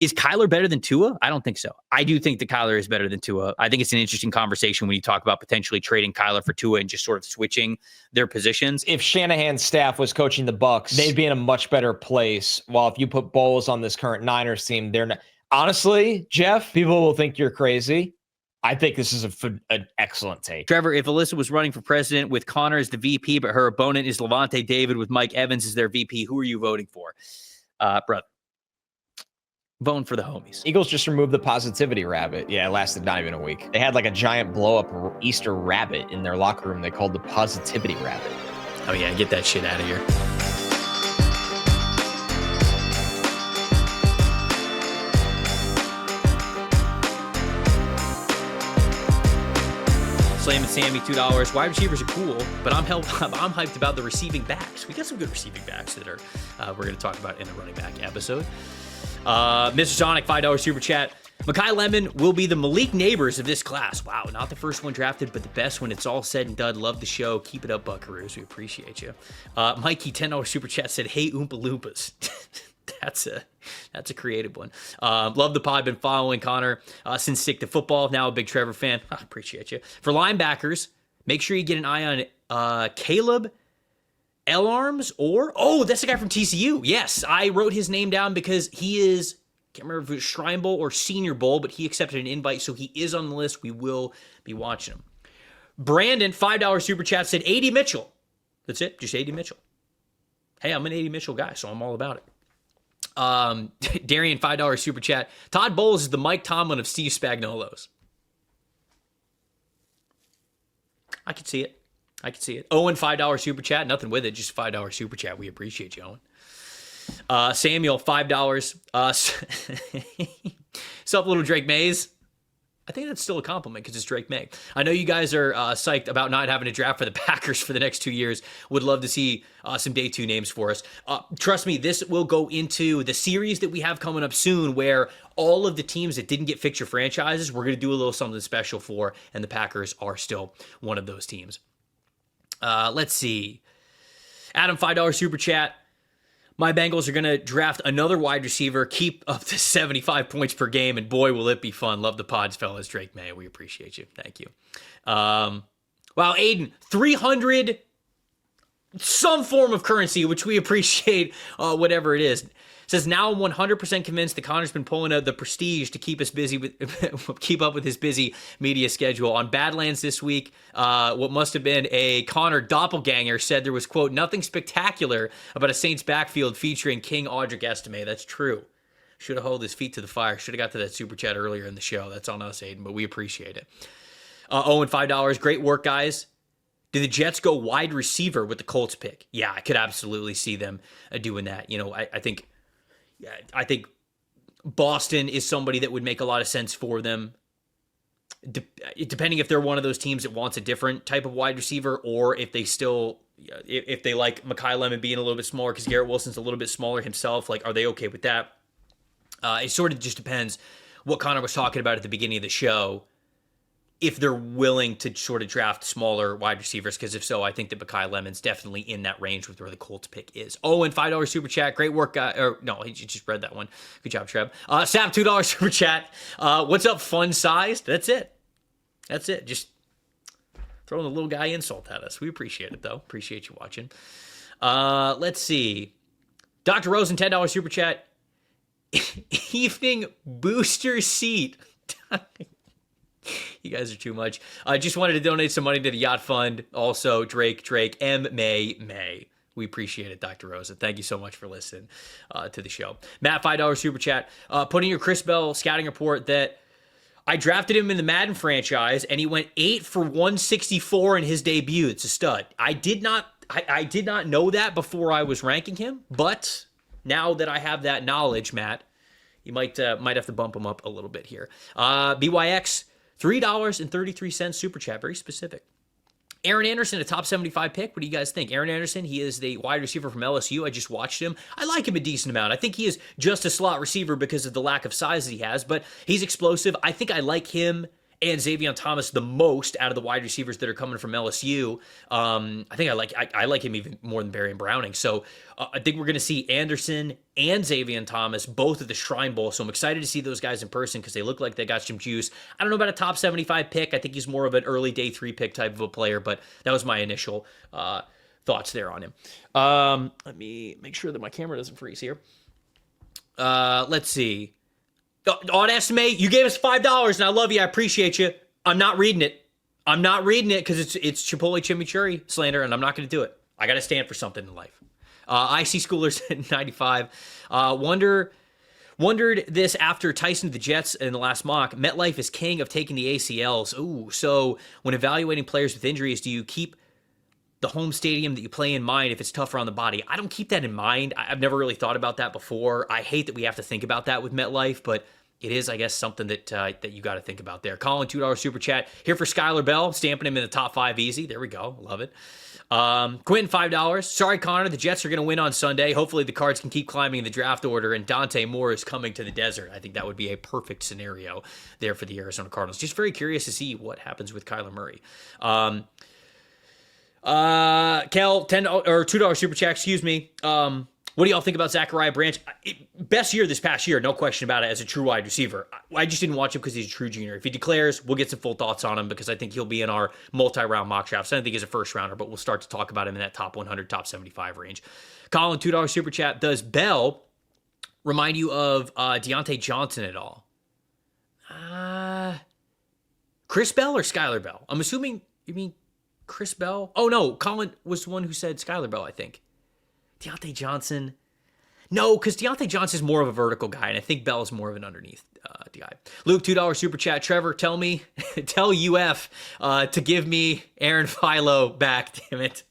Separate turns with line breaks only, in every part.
Is Kyler better than Tua? I don't think so. I do think that Kyler is better than Tua. I think it's an interesting conversation when you talk about potentially trading Kyler for Tua and just sort of switching their positions.
If Shanahan's staff was coaching the Bucs, they'd be in a much better place. While if you put Bowles on this current Niners team, they're not. Honestly, Jeff, people will think you're crazy. I think this is an excellent take.
Trevor, if Alyssa was running for president with Connor as the VP, but her opponent is Levante David with Mike Evans as their VP, who are you voting for? Brother. Voting for the homies.
Eagles just removed the positivity rabbit. Yeah, it lasted not even a week. They had like a giant blow-up Easter rabbit in their locker room they called the positivity rabbit.
Oh yeah, get that shit out of here. Slam and Sammy, $2. Wide receivers are cool, but I'm hyped about the receiving backs. We got some good receiving backs that are we're going to talk about in the running back episode. Mr. Sonic, $5 super chat. Mekhi Lemon will be the Malik Neighbors of this class. Wow, not the first one drafted, but the best when it's all said and done. Love the show. Keep it up, Buckaroos. We appreciate you. Mikey, $10 super chat said, "Hey, Oompa Loompas." That's a creative one. Love the pod. Been following Connor since Stick to Football. Now a big Trevor fan. I appreciate you. For linebackers, make sure you get an eye on Caleb L-Arms that's the guy from TCU. Yes, I wrote his name down because he is, can't remember if it was Shrine Bowl or Senior Bowl, but he accepted an invite, so he is on the list. We will be watching him. Brandon, $5 super chat, said A.D. Mitchell. That's it, just A.D. Mitchell. Hey, I'm an A.D. Mitchell guy, so I'm all about it. Darian, $5 super chat. Todd Bowles is the Mike Tomlin of Steve Spagnuolo's. I could see it. Owen, $5 super chat. Nothing with it, just $5 super chat. We appreciate you, Owen. Samuel, $5. Sup, little Drake Mays. I think that's still a compliment because it's Drake May. I know you guys are psyched about not having a draft for the Packers for the next 2 years. Would love to see some day two names for us. Trust me, this will go into the series that we have coming up soon where all of the teams that didn't get fixture franchises, we're going to do a little something special for, and the Packers are still one of those teams. Let's see. Adam, $5 super chat. My Bengals are going to draft another wide receiver, keep up to 75 points per game, and boy, will it be fun. Love the pods, fellas. Drake May, we appreciate you. Thank you. Wow, Aiden, 300, some form of currency, which we appreciate, whatever it is. Says, now I'm 100% convinced that Connor's been pulling out the prestige to keep us busy with, keep up with his busy media schedule. On Badlands this week, what must have been a Connor doppelganger said there was, quote, nothing spectacular about a Saints backfield featuring King Audric Estime. That's true. Should have held his feet to the fire. Should have got to that super chat earlier in the show. That's on us, Aiden, but we appreciate it. Owen, $5. Great work, guys. Did the Jets go wide receiver with the Colts pick? Yeah, I could absolutely see them doing that. You know, I think Boston is somebody that would make a lot of sense for them. Depending if they're one of those teams that wants a different type of wide receiver, or if they like Mekhi Lemon being a little bit smaller because Garrett Wilson's a little bit smaller himself. Like, are they okay with that? It sort of just depends what Connor was talking about at the beginning of the show. If they're willing to sort of draft smaller wide receivers, because if so, I think that Mekhi Lemon's definitely in that range with where the Colts pick is. Oh, and $5 super chat. Great work, guy. Or no, he just read that one. Good job, Trev. Sap, $2 super chat. What's up, fun sized? That's it. Just throwing the little guy insult at us. We appreciate it, though. Appreciate you watching. Let's see. Dr. Rosen, $10 super chat. Evening booster seat. You guys are too much. I just wanted to donate some money to the yacht fund. Also, Drake, May. We appreciate it, Dr. Rosa. Thank you so much for listening to the show. Matt, $5 super chat. Putting your Chris Bell scouting report that I drafted him in the Madden franchise, and he went 8 for 164 in his debut. It's a stud. I did not know that before I was ranking him, but now that I have that knowledge, Matt, you might have to bump him up a little bit here. BYX, $3.33 super chat, very specific. Aaron Anderson, a top 75 pick. What do you guys think? Aaron Anderson, he is the wide receiver from LSU. I just watched him. I like him a decent amount. I think he is just a slot receiver because of the lack of size that he has, but he's explosive. I think I like him and Xavier Thomas the most out of the wide receivers that are coming from LSU. I think I like him even more than Barry and Browning. So I think we're going to see Anderson and Xavier Thomas both at the Shrine Bowl. So I'm excited to see those guys in person because they look like they got some juice. I don't know about a top 75 pick. I think he's more of an early day 3 pick type of a player, but that was my initial thoughts there on him. Let me make sure that my camera doesn't freeze here. Let's see. On estimate, you gave us $5, and I love you. I appreciate you. I'm not reading it. Because it's Chipotle chimichurri slander, and I'm not going to do it. I got to stand for something in life. IC Schoolers at 95. Wondered this after Tyson to the Jets in the last mock. MetLife is king of taking the ACLs. Ooh, so when evaluating players with injuries, do you keep the home stadium that you play in mind if it's tougher on the body? I don't keep that in mind. I've never really thought about that before. I hate that we have to think about that with MetLife, but it is, I guess, something that you got to think about there. Colin, $2 super chat. Here for Skylar Bell, stamping him in the top 5 easy. There we go. Love it. Quentin, $5. Sorry, Connor. The Jets are going to win on Sunday. Hopefully the Cards can keep climbing in the draft order, and Dante Moore is coming to the desert. I think that would be a perfect scenario there for the Arizona Cardinals. Just very curious to see what happens with Kyler Murray. Kel, $10 or $2 super chat, excuse me. What do y'all think about Zachariah Branch? Best year this past year, no question about it, as a true wide receiver. I just didn't watch him because he's a true junior. If he declares, we'll get some full thoughts on him because I think he'll be in our multi-round mock drafts. I don't think he's a first rounder, but we'll start to talk about him in that top 100, top 75 range. Colin, $2 super chat. Does Bell remind you of Deontay Johnson at all? Chris Bell or Skylar Bell? I'm assuming you mean Chris Bell? Oh, no. Colin was the one who said Skylar Bell, I think. Deontay Johnson. No, because Deontay Johnson is more of a vertical guy, and I think Bell is more of an underneath guy. Luke, $2 super chat. Trevor, tell UF to give me Aaron Philo back, damn it.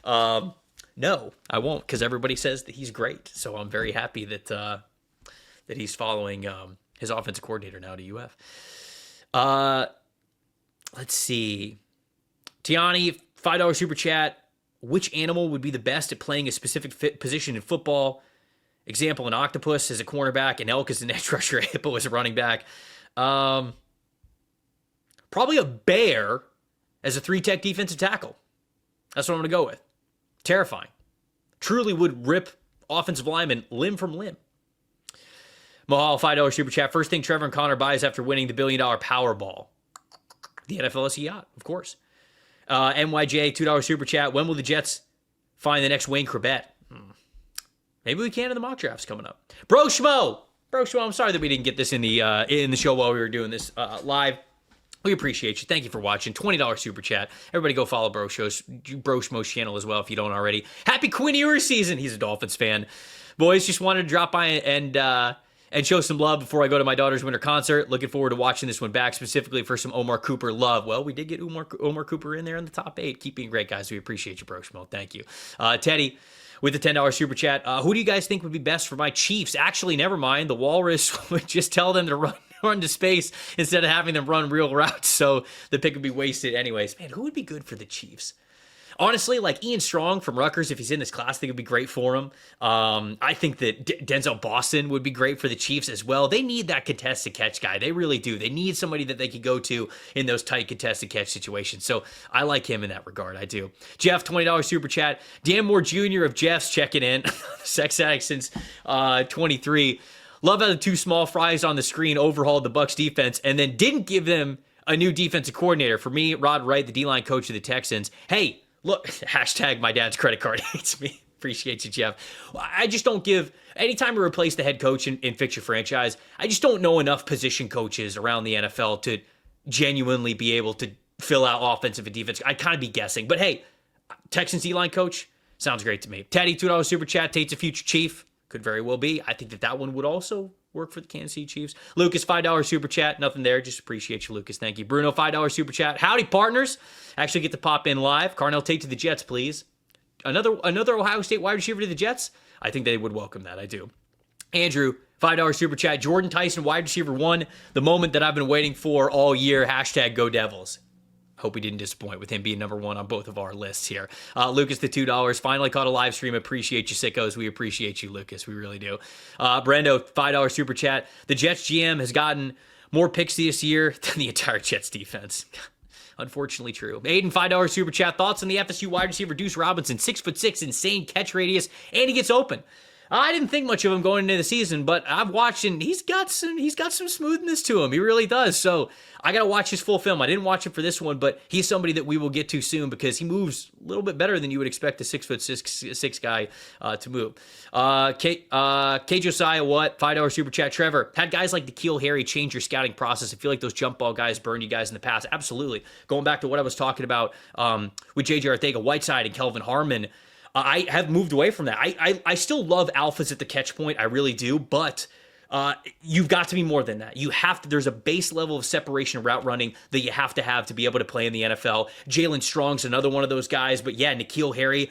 No, I won't, because everybody says that he's great. So I'm very happy that he's following his offensive coordinator now to UF. Let's see. Tiani, $5 super chat. Which animal would be the best at playing a specific position in football? Example, an octopus as a cornerback, an elk as an edge rusher, a hippo as a running back. Probably a bear as a 3-tech defensive tackle. That's what I'm going to go with. Terrifying. Truly would rip offensive linemen limb from limb. Mahal, $5 super chat. First thing Trevor and Connor buys after winning the $1 billion Powerball. The NFLSE yacht, of course. NYJ, $2 super chat. When will the Jets find the next Wayne Corbett? Maybe we can in the mock drafts coming up. Bro Schmo, I'm sorry that we didn't get this in the show while we were doing this live. We appreciate you. Thank you for watching. $20 super chat. Everybody go follow Bro Schmo's channel as well if you don't already. Happy Quinn Ewers season. He's a Dolphins fan. Boys, just wanted to drop by and show some love before I go to my daughter's winter concert. Looking forward to watching this one back, specifically for some Omar Cooper love. Well, we did get Omar Cooper in there in the top 8. Keep being great, guys. We appreciate you, Bro Schmo. Thank you. Teddy, with the $10 super chat. Who do you guys think would be best for my Chiefs? Actually, never mind. The Walrus would just tell them to run to space instead of having them run real routes, so the pick would be wasted anyways. Man, who would be good for the Chiefs? Honestly, like Ian Strong from Rutgers, if he's in this class, I think it would be great for him. I think that Denzel Boston would be great for the Chiefs as well. They need that contested catch guy. They really do. They need somebody that they could go to in those tight contested catch situations. So I like him in that regard. I do. Jeff, $20 super chat. Dan Moore Jr. of Jeff's checking in. Sex addict since 23. Love how the 2 small fries on the screen overhauled the Bucs defense and then didn't give them a new defensive coordinator. For me, Rod Wright, the D-line coach of the Texans. Hey, look, hashtag my dad's credit card hates me. Appreciate you, Jeff. I just don't give, anytime we replace the head coach and fix your franchise, I just don't know enough position coaches around the NFL to genuinely be able to fill out offensive and defense. I'd kind of be guessing. But hey, Texans D-line coach, sounds great to me. Teddy, $2 super chat. Tate's a future Chief. Could very well be. I think that one would also work for the Kansas City Chiefs. Lucas, $5 super chat. Nothing there. Just appreciate you, Lucas. Thank you. Bruno, $5 super chat. Howdy, partners. Actually get to pop in live. Carnell Tate to the Jets, please. Another Ohio State wide receiver to the Jets? I think they would welcome that. I do. Andrew, $5 super chat. Jordan Tyson, wide receiver 1. The moment that I've been waiting for all year. Hashtag Go Devils. Hope we didn't disappoint with him being number 1 on both of our lists here. Lucas, the $2. Finally caught a live stream. Appreciate you, sickos. We appreciate you, Lucas. We really do. Brendo, $5 super chat. The Jets GM has gotten more picks this year than the entire Jets defense. Unfortunately true. Aiden, $5 super chat. Thoughts on the FSU wide receiver Deuce Robinson, 6'6", insane catch radius, and he gets open. I didn't think much of him going into the season, but I've watched and he's got some smoothness to him. He really does. So I got to watch his full film. I didn't watch it for this one, but he's somebody that we will get to soon because he moves a little bit better than you would expect a 6'6" guy to move. K Josiah, what? $5 super chat. Trevor, had guys like N'Keal Harry change your scouting process? I feel like those jump ball guys burned you guys in the past. Absolutely. Going back to what I was talking about with JJ Arcega-Whiteside and Kelvin Harmon, I have moved away from that. I still love alphas at the catch point. I really do. But you've got to be more than that. You have to. There's a base level of separation and route running that you have to be able to play in the NFL. Jalen Strong's another one of those guys. But yeah, N'Keal Harry,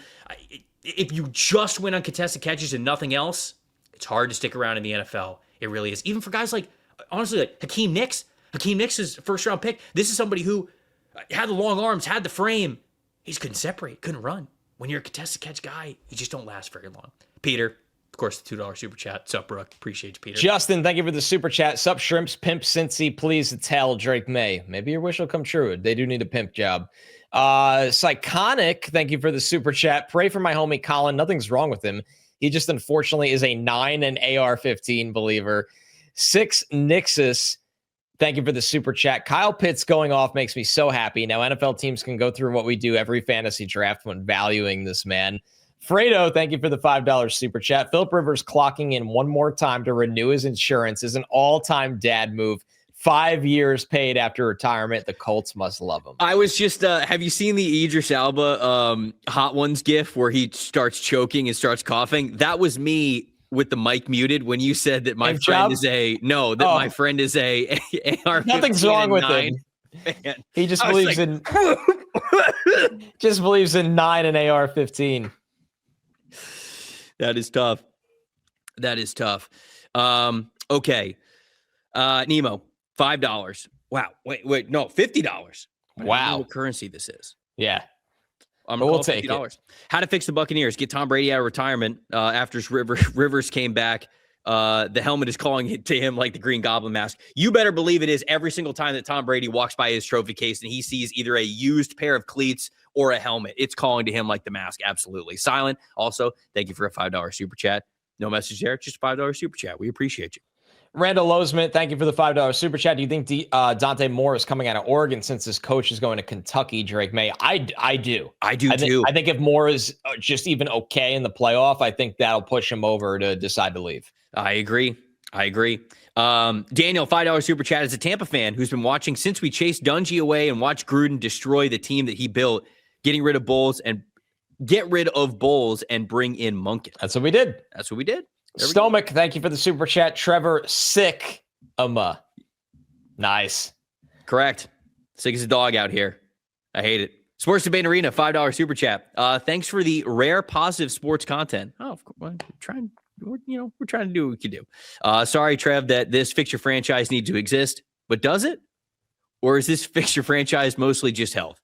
if you just win on contested catches and nothing else, it's hard to stick around in the NFL. It really is. Even for guys like, honestly, like Hakeem Nicks. Hakeem Nicks is a first-round pick. This is somebody who had the long arms, had the frame. He just couldn't separate, couldn't run. When you're a contested catch guy, you just don't last very long. Peter, of course, the $2 super chat. Sup, Brooke? Appreciate you, Peter.
Justin, thank you for the super chat. Sup, Shrimps, Pimp Cincy, please tell Drake May. Maybe your wish will come true. They do need a pimp job. Psychonic, thank you for the super chat. Pray for my homie Colin. Nothing's wrong with him. He just unfortunately is a 9 and AR-15 believer. 6 Nixus, thank you for the super chat. Kyle Pitts going off makes me so happy. Now NFL teams can go through what we do every fantasy draft when valuing this man. Fredo, thank you for the $5 super chat. Philip Rivers clocking in one more time to renew his insurance is an all-time dad move. 5 years paid after retirement. The Colts must love him.
I was just, have you seen the Idris Elba Hot Ones gif where he starts choking and starts coughing? That was me with the mic muted when you said that my friend is my friend is a AR-15.
Nothing's wrong with him. Man, he just believes in believes in 9 and AR-15.
That is tough. Okay. Nemo, $5. Wow. Wait, no, $50.
Wow.
What currency this is.
Yeah.
We'll take $50. How to fix the Buccaneers. Get Tom Brady out of retirement after Rivers came back. The helmet is calling to him like the Green Goblin mask. You better believe it is every single time that Tom Brady walks by his trophy case and he sees either a used pair of cleats or a helmet. It's calling to him like the mask. Absolutely. Silent. Also, thank you for a $5 super chat. No message there. Just $5 super chat. We appreciate you.
Randall Lozman, thank you for the $5 super chat. Do you think Dante Moore is coming out of Oregon since his coach is going to Kentucky, Drake May? I do.
I do too.
I think if Moore is just even okay in the playoff, I think that'll push him over to decide to leave.
I agree. Daniel, $5 super chat, is a Tampa fan who's been watching since we chased Dungy away and watched Gruden destroy the team that he built, get rid of Bowles and bring in Monken.
That's what we did.
Stomach,
thank you for the super chat. Trevor, Sikkema. Nice.
Correct. Sick as a dog out here. I hate it. Sports Debate Arena, $5 super chat. Thanks for the rare positive sports content. Oh, of course, we're trying to do what we can do. Sorry, Trev, that this fixture franchise needs to exist, but does it? Or is this fixture franchise mostly just health?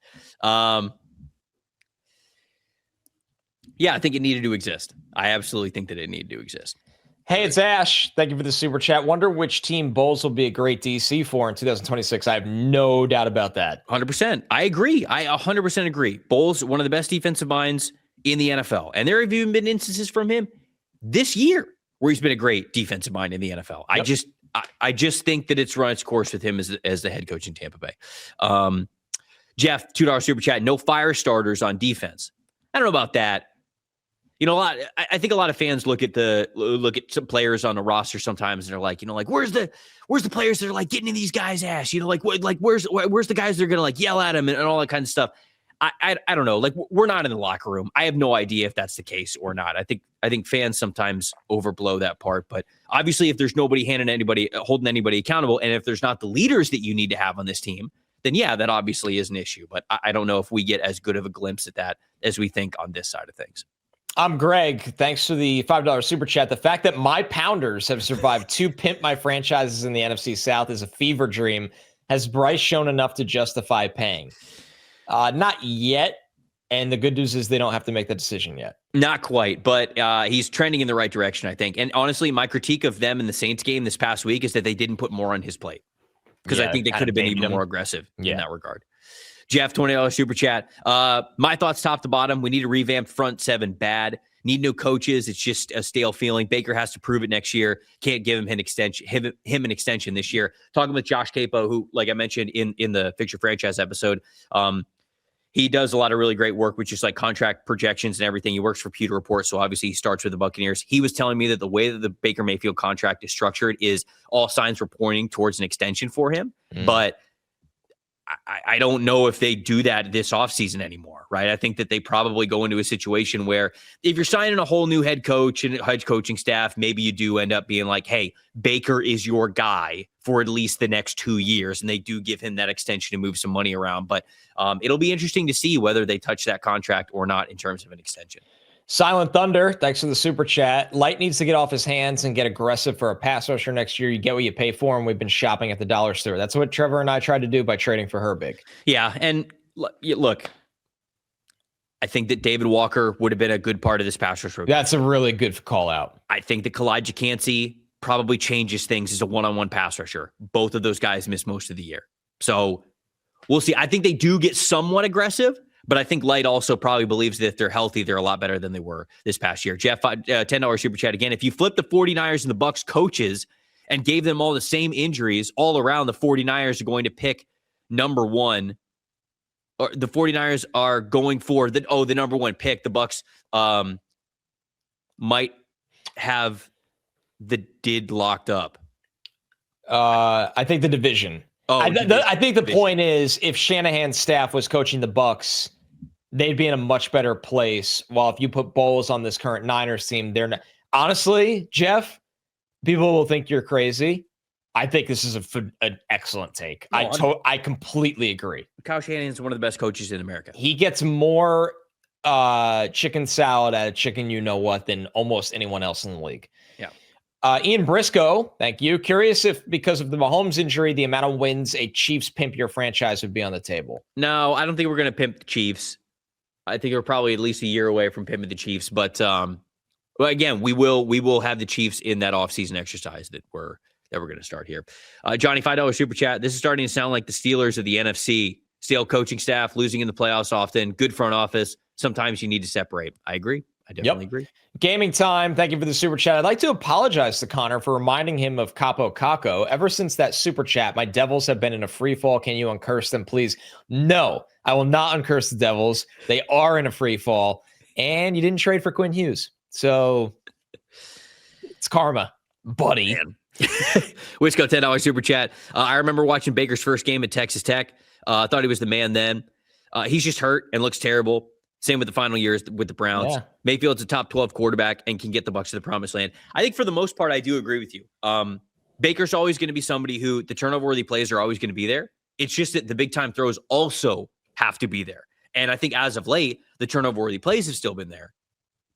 Yeah, I think it needed to exist. I absolutely think that it needed to exist.
Hey, it's Ash. Thank you for the super chat. Wonder which team Bowles will be a great DC for in 2026. I have no doubt about that.
100%. I agree. I 100% agree. Bowles, one of the best defensive minds in the NFL. And there have even been instances from him this year where he's been a great defensive mind in the NFL. Yep. I just think that it's run its course with him as the head coach in Tampa Bay. Jeff, $2 super chat. No fire starters on defense. I don't know about that. You know, I think a lot of fans look at some players on the roster sometimes and they're like, where's the players that are like getting in these guys' ass? Where's the guys that are gonna yell at him and all that kind of stuff? I don't know. We're not in the locker room. I have no idea if that's the case or not. I think fans sometimes overblow that part. But obviously, if there's nobody holding anybody accountable, and if there's not the leaders that you need to have on this team, then yeah, that obviously is an issue. But I don't know if we get as good of a glimpse at that as we think on this side of things.
I'm Greg. Thanks for the $5 super chat. The fact that my Pounders have survived 2 pimp my franchises in the NFC South is a fever dream. Has Bryce shown enough to justify paying? Not yet. And the good news is they don't have to make that decision yet.
Not quite, but he's trending in the right direction, I think. And honestly, my critique of them in the Saints game this past week is that they didn't put more on his plate. because I think they could have been even more aggressive in that regard. Jeff, $20 super chat. My thoughts top to bottom. We need a revamped front seven bad. Need new coaches. It's just a stale feeling. Baker has to prove it next year. Can't give him an extension this year. Talking with Josh Capo, who, like I mentioned in the Fix Your Franchise episode, he does a lot of really great work with just like contract projections and everything. He works for Pewter Report, so obviously he starts with the Buccaneers. He was telling me that the way that the Baker Mayfield contract is structured is all signs were pointing towards an extension for him. But I don't know if they do that this offseason anymore, right? I think that they probably go into a situation where if you're signing a whole new head coach and head coaching staff, maybe you do end up being like, hey, Baker is your guy for at least the next 2 years. And they do give him that extension to move some money around. But it'll be interesting to see whether they touch that contract or not in terms of an extension.
Silent Thunder, thanks for the super chat. Light needs to get off his hands and get aggressive for a pass rusher next year. You get what you pay for, and we've been shopping at the dollar store. That's what Trevor and I tried to do by trading for Herbig.
Yeah, and look, I think that David Walker would have been a good part of this pass rush.
That's a really good call out.
I think that Kalijah Cansey probably changes things as a one-on-one pass rusher. Both of those guys missed most of the year. So we'll see. I think they do get somewhat aggressive, but I think Light also probably believes that if they're healthy, they're a lot better than they were this past year. Jeff, $10 super chat again. If you flip the 49ers and the Bucs coaches and gave them all the same injuries all around, the 49ers are going to pick number one. Or the 49ers are going for the number one pick. The Bucs might have the did locked up.
I think the division. I think the point is, if Shanahan's staff was coaching the Bucs, they'd be in a much better place. While if you put Bowles on this current Niners team, they're not. Honestly, Jeff, people will think you're crazy. I think this is an excellent take. I completely agree.
Kyle Shanahan is one of the best coaches in America.
He gets more chicken salad at a chicken you know what than almost anyone else in the league.
Yeah.
Ian Briscoe, thank you. Curious if because of the Mahomes injury, the amount of wins a Chiefs pimp your franchise would be on the table.
No, I don't think we're going to pimp the Chiefs. I think we're probably at least a year away from pimping the Chiefs. But well, again, we will have the Chiefs in that offseason exercise that we're going to start here. Johnny, $5 super chat. This is starting to sound like the Steelers of the NFC. Stale coaching staff, losing in the playoffs often, good front office. Sometimes you need to separate. I agree. I definitely agree.
Gaming time. Thank you for the super chat. I'd like to apologize to Connor for reminding him of Capo Caco. Ever since that super chat, my Devils have been in a free fall. Can you uncurse them, please? No, I will not uncurse the Devils. They are in a free fall, and you didn't trade for Quinn Hughes. So it's karma, buddy.
Man. Wisco, $10 super chat. I remember watching Baker's first game at Texas Tech. Thought he was the man then. He's just hurt and looks terrible. Same with the final years with the Browns. Yeah. Mayfield's a top 12 quarterback and can get the Bucs to the promised land. I think for the most part, I do agree with you. Baker's always going to be somebody who the turnover-worthy plays are always going to be there. It's just that the big-time throws also have to be there. And I think as of late, the turnover-worthy plays have still been there,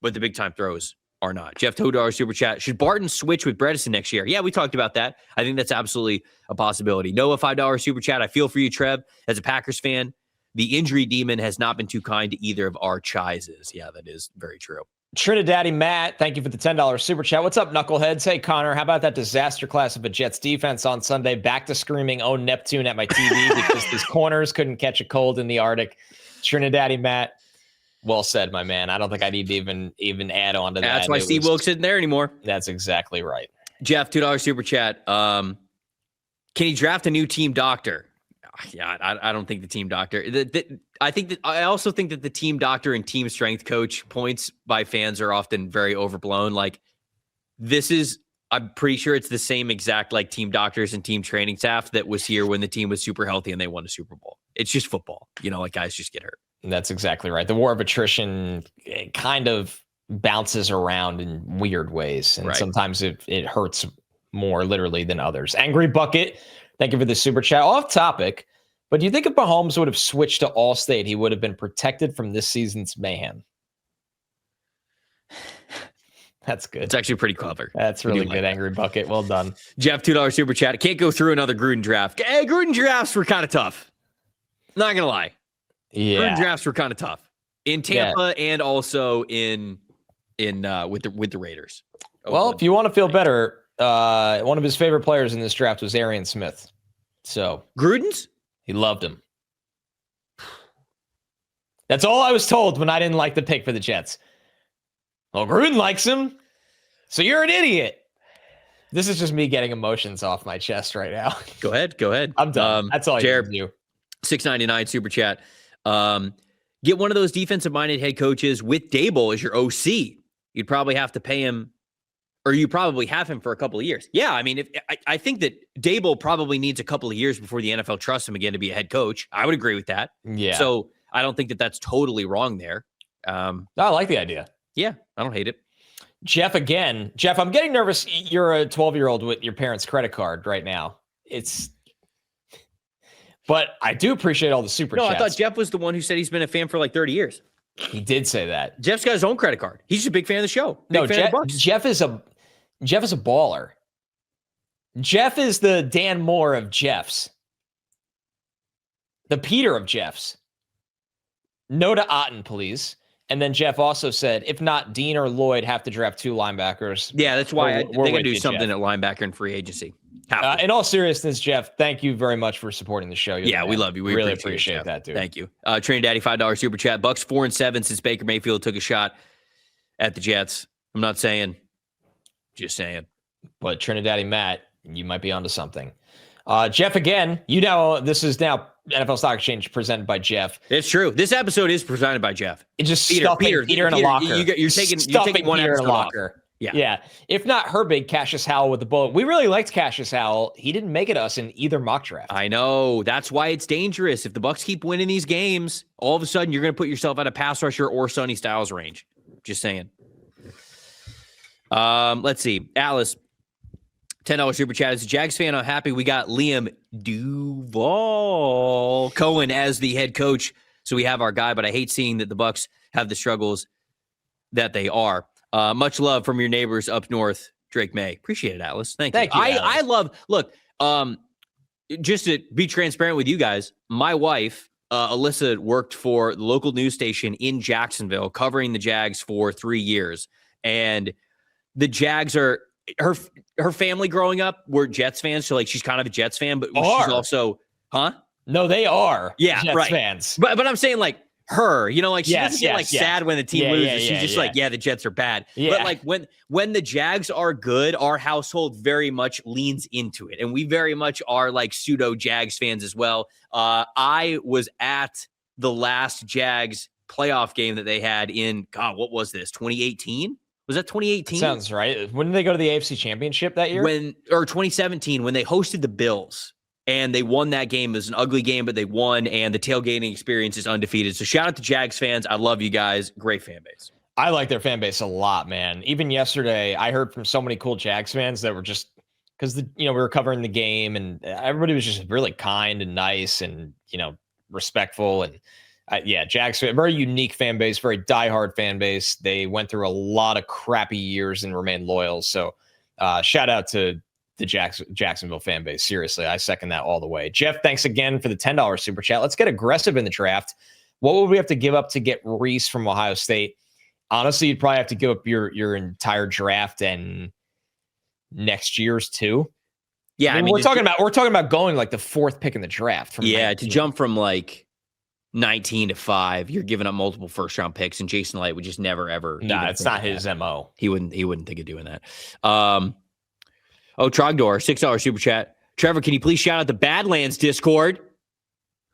but the big-time throws are not. Jeff, $2 super chat. Should Barton switch with Bredesen next year? Yeah, we talked about that. I think that's absolutely a possibility. Noah, $5 super chat. I feel for you, Trev. As a Packers fan, the injury demon has not been too kind to either of our chises. Yeah, that is very true.
Trinidaddy Matt, thank you for the $10 super chat. What's up, knuckleheads? Hey, Connor, how about that disaster class of a Jets defense on Sunday? Back to screaming, oh, Neptune at my TV because these corners couldn't catch a cold in the Arctic. Trinidaddy Matt, well said, my man. I don't think I need to even add on to that.
That's why Steve Wilkes isn't there anymore.
That's exactly right.
Jeff, $2 super chat. Can he draft a new team doctor? Yeah, I don't think the team doctor. I also think that the team doctor and team strength coach points by fans are often very overblown. Like this is, I'm pretty sure it's the same exact like team doctors and team training staff that was here when the team was super healthy and they won a Super Bowl. It's just football, like guys just get hurt.
That's exactly right. The war of attrition kind of bounces around in weird ways, and sometimes it hurts more literally than others. Angry Bucket, thank you for the super chat. Off topic, but do you think if Mahomes would have switched to Allstate, he would have been protected from this season's mayhem? That's good.
It's actually pretty clever.
That's really good, Angry Bucket. Well done.
Jeff, $2 super chat. I can't go through another Gruden draft. Hey, Gruden drafts were kind of tough. Not going to lie.
Yeah.
Gruden drafts were kind of tough in Tampa and also in with the Raiders.
Well, if you want to feel better, one of his favorite players in this draft was Arian Smith. So
Gruden's?
he loved him. That's all I was told when I didn't like the pick for the Jets. Well, Gruden likes him, so you're an idiot. This is just me getting emotions off my chest right now.
Go ahead.
I'm done. That's all I can do.
$6.99 super chat. Get one of those defensive-minded head coaches with Dable as your OC. You'd probably have to pay him, or you probably have him for a couple of years. Yeah, I mean, I think that Dable probably needs a couple of years before the NFL trusts him again to be a head coach. I would agree with that.
Yeah.
So I don't think that that's totally wrong there.
I like the idea.
Yeah, I don't hate it.
Jeff, again. Jeff, I'm getting nervous. You're a 12-year-old with your parents' credit card right now. But I do appreciate all the super chats.
I thought Jeff was the one who said he's been a fan for like 30 years.
He did say that.
Jeff's got his own credit card. He's just a big fan of the show.
Jeff is a baller. Jeff is the Dan Moore of Jeffs. The Peter of Jeffs. No to Otten, please. And then Jeff also said, if not, Dean or Lloyd have to draft 2 linebackers.
Yeah, that's why they're going to do something Jeff. At linebacker in free agency.
In all seriousness, Jeff, thank you very much for supporting the show.
We love you. We
really appreciate that, dude.
Thank you. Train Daddy, $5 super chat. Bucks 4-7 since Baker Mayfield took a shot at the Jets. I'm not saying, just saying.
But Trinidaddy Matt, you might be onto something. Jeff, again, this is now NFL Stock Exchange presented by Jeff.
It's true. This episode is presented by Jeff.
It's just Peter in a locker.
You're taking one
Peter in a
locker.
Locker. Yeah. If not Herbig, Cassius Howell with the bullet. We really liked Cassius Howell. He didn't make it us in either mock draft.
I know. That's why it's dangerous. If the Bucks keep winning these games, all of a sudden you're going to put yourself at a pass rusher or Sonny Styles range. Just saying. Let's see. Alice, $10 super chat. As a Jags fan, I'm happy we got Liam Duval Cohen as the head coach. So we have our guy, but I hate seeing that the Bucks have the struggles that they are. Much love from your neighbors up north, Drake May. Appreciate it, Atlas. Thank you. I love, look, just to be transparent with you guys, my wife, Alyssa, worked for the local news station in Jacksonville, covering the Jags for 3 years. And the Jags are, her family growing up were Jets fans. So like, she's kind of a Jets fan, but she's also,
No, they are.
Yeah,
Jets
right.
fans.
But I'm saying like, her, like she doesn't get sad when the team loses. She's just like, the Jets are bad. Yeah. But like when the Jags are good, our household very much leans into it. And we very much are like pseudo Jags fans as well. I was at the last Jags playoff game that they had in, God, what was this? 2018? Was that 2018?
Sounds right. When did they go to the AFC Championship that year?
Or 2017, when they hosted the Bills. And they won that game. It was an ugly game, but they won, and the tailgating experience is undefeated. So shout out to Jags fans. I love you guys. Great fan base.
I like their fan base a lot, man. Even yesterday, I heard from so many cool Jags fans that were just, because we were covering the game, and everybody was just really kind and nice and, respectful. And Jags, very unique fan base, very diehard fan base. They went through a lot of crappy years and remained loyal. So shout out to the Jacksonville fan base. Seriously, I second that all the way. Jeff, thanks again for the $10 super chat. Let's get aggressive in the draft. What would we have to give up to get Reese from Ohio State? Honestly, you'd probably have to give up your entire draft and next year's too.
Yeah, I mean
we're talking about going like the 4th pick in the draft. From 19.
To jump from like 19 to 5, you're giving up multiple first-round picks, and Jason Light would just never ever.
Nah, it's not his MO.
He wouldn't think of doing that. Trogdor, $6 super chat. Trevor, can you please shout out the Badlands Discord,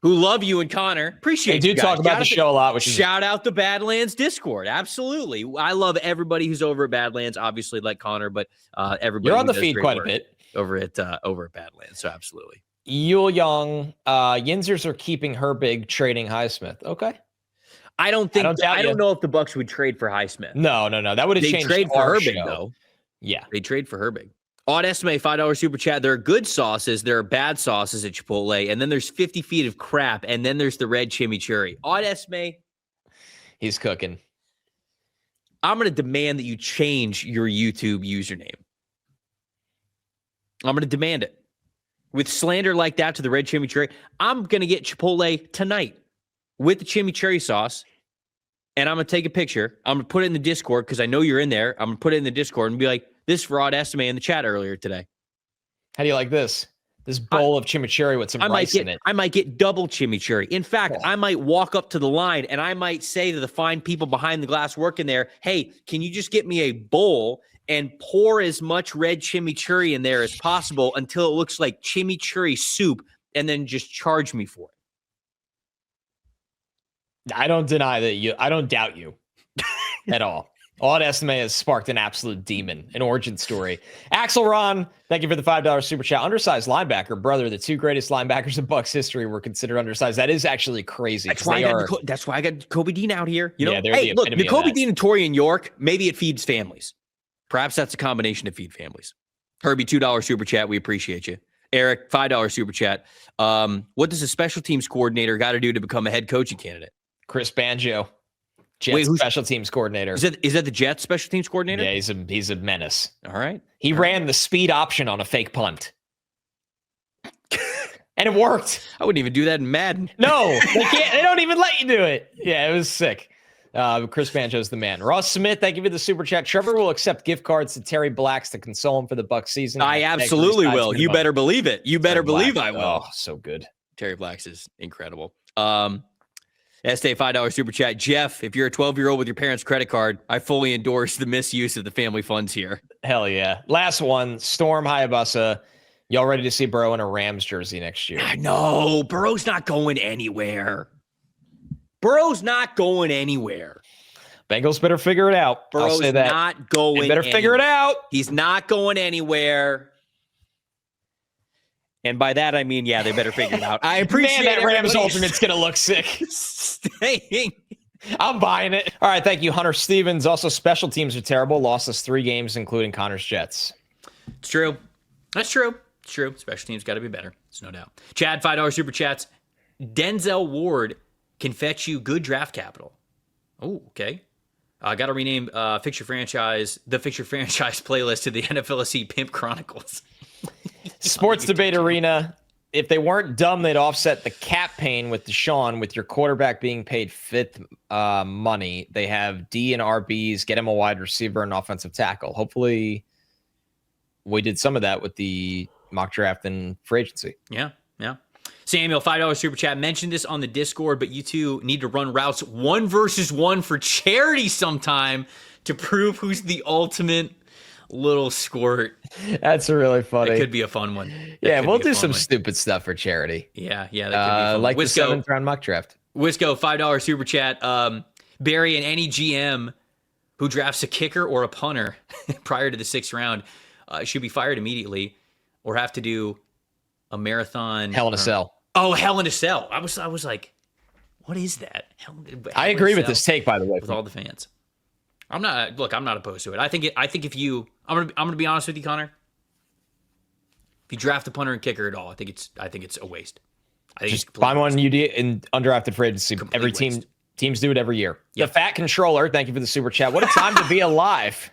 who love you and Connor? Appreciate it.
They do talk about the show a lot.
Shout out the Badlands Discord. Absolutely. I love everybody who's over at Badlands, obviously like Connor, but everybody.
You're on the feed quite a bit.
Over at Badlands, so absolutely.
Yule Young, Yinzers are keeping Herbig, trading Highsmith. Okay.
I don't know if the Bucks would trade for Highsmith.
No. That would have changed.
They trade for Herbig, though.
Yeah.
They trade for Herbig. Odd Estimate, $5 super chat. There are good sauces. There are bad sauces at Chipotle. And then there's 50 feet of crap. And then there's the red chimichurri. Odd Estimate.
He's cooking.
I'm going to demand that you change your YouTube username. I'm going to demand it. With slander like that to the red chimichurri, I'm going to get Chipotle tonight with the chimichurri sauce. And I'm going to take a picture. I'm going to put it in the Discord because I know you're in there. I'm going to put it in the Discord and be like, this for Odd Estimate in the chat earlier today.
How do you like this? This bowl of chimichurri with some rice in it.
I might get double chimichurri. In fact, I might walk up to the line and I might say to the fine people behind the glass working there, hey, can you just get me a bowl and pour as much red chimichurri in there as possible until it looks like chimichurri soup, and then just charge me for it.
I don't deny that I don't doubt you at all. Odd Estimate has sparked an absolute demon, an origin story. Axel Ron, thank you for the $5 super chat. Undersized linebacker, brother. The two greatest linebackers in Bucs history were considered undersized. That is actually crazy.
That's why I got Kobe Dean out here. You know,
yeah,
hey, look, Kobe Dean and Torian York. Maybe it feeds families. Perhaps that's a combination to feed families. Herbie, $2 super chat. We appreciate you. Eric, $5 super chat. What does a special teams coordinator got to do to become a head coaching candidate?
Chris Banjo. Jets special teams coordinator.
Is that the Jets special teams coordinator?
Yeah, he's a menace.
All right.
He ran the speed option on a fake punt. And it worked.
I wouldn't even do that in Madden.
No, they can't. They don't even let you do it. Yeah, it was sick. Chris Banjo's the man. Ross Smith, thank you for the super chat. Trevor will accept gift cards to Terry Black's to console him for the Bucs season.
I absolutely will. You better believe it. You better believe I will.
Oh, so good.
Terry Black's is incredible. Estee, $5 super chat. Jeff, if you're a 12-year-old with your parents' credit card, I fully endorse the misuse of the family funds here.
Hell yeah. Last one, Storm Hayabusa. Y'all ready to see Burrow in a Rams jersey next year?
No, Burrow's not going anywhere. Burrow's not going anywhere.
Bengals better figure it out.
Burrow's not going
They better figure it out.
He's not going anywhere. And by that, I mean, yeah, they better figure it out. I appreciate
that Rams alternate's going to look sick.
Staying.
I'm buying it. All right, thank you, Hunter Stevens. Also, special teams are terrible. Lost us 3 games, including Connor's Jets.
It's true. That's true. It's true. Special teams got to be better. There's no doubt. Chad, $5 super chats. Denzel Ward can fetch you good draft capital. Oh, okay. I got to rename the Fix Your Franchise playlist to the NFLSE Pimp Chronicles.
Sports Debate Arena. If they weren't dumb, they'd offset the cap pain with Deshaun with your quarterback being paid fifth money. They have D and RBs, get him a wide receiver and offensive tackle. Hopefully we did some of that with the mock draft and free agency.
Yeah. Samuel, $5 super chat. Mentioned this on the Discord, but you two need to run routes 1 versus 1 for charity sometime to prove who's the ultimate little squirt.
That's really funny.
It could be a fun one.
Yeah, we'll do some stupid stuff for charity.
Yeah, that could be fun.
Like
Wisco,
the 7th round mock draft.
Wisco, $5 super chat. Barry and any GM who drafts a kicker or a punter prior to the 6th round should be fired immediately or have to do a marathon.
Hell in a Cell.
Oh, Hell in a Cell. I was like, what is that?
I agree with this take, by the way,
with all the fans. I'm not opposed to it. I think if you, I'm gonna be honest with you, Connor. If you draft a punter and kicker at all, I think it's a waste. I think
just find one UD in undrafted free agency. Every teams do it every year. Yep. The Fat Controller, thank you for the super chat. What a time to be alive.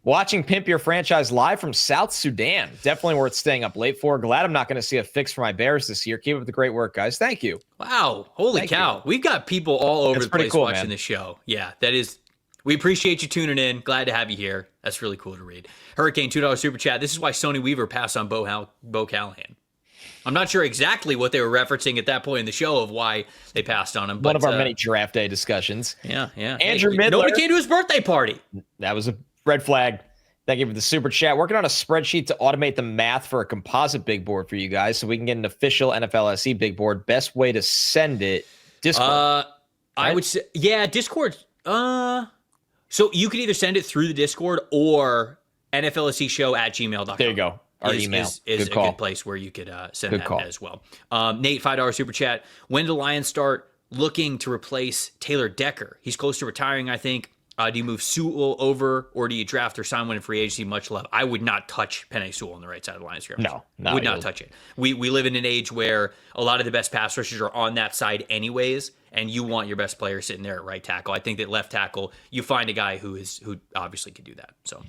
Watching Pimp Your Franchise live from South Sudan. Definitely worth staying up late for. Glad I'm not going to see a fix for my Bears this year. Keep up the great work, guys. Thank you.
Wow. Holy cow. We've got people all over the place watching the show. Yeah, that is. We appreciate you tuning in. Glad to have you here. That's really cool to read. Hurricane, $2 super chat. This is why Sony Weaver passed on Bo Callahan. I'm not sure exactly what they were referencing at that point in the show of why they passed on him.
One of our many draft day discussions.
Yeah.
Andrew Midler.
Nobody came to his birthday party.
That was a red flag. Thank you for the super chat. Working on a spreadsheet to automate the math for a composite big board for you guys so we can get an official NFLSE big board. Best way to send it, Discord. Right?
I would say, yeah, Discord. So you could either send it through the Discord or NFLSEshow@gmail.com.
There you go. Our email
is a good place where you could send that as well. Nate, $5 super chat. When do the Lions start looking to replace Taylor Decker? He's close to retiring, I think. Do you move Sewell over, or do you draft or sign one in free agency? Much love. I would not touch Penei Sewell on the right side of the line of scrimmage.
No,
would not touch it. We live in an age where a lot of the best pass rushers are on that side anyways, and you want your best player sitting there at right tackle. I think that left tackle, you find a guy who obviously can do that. So,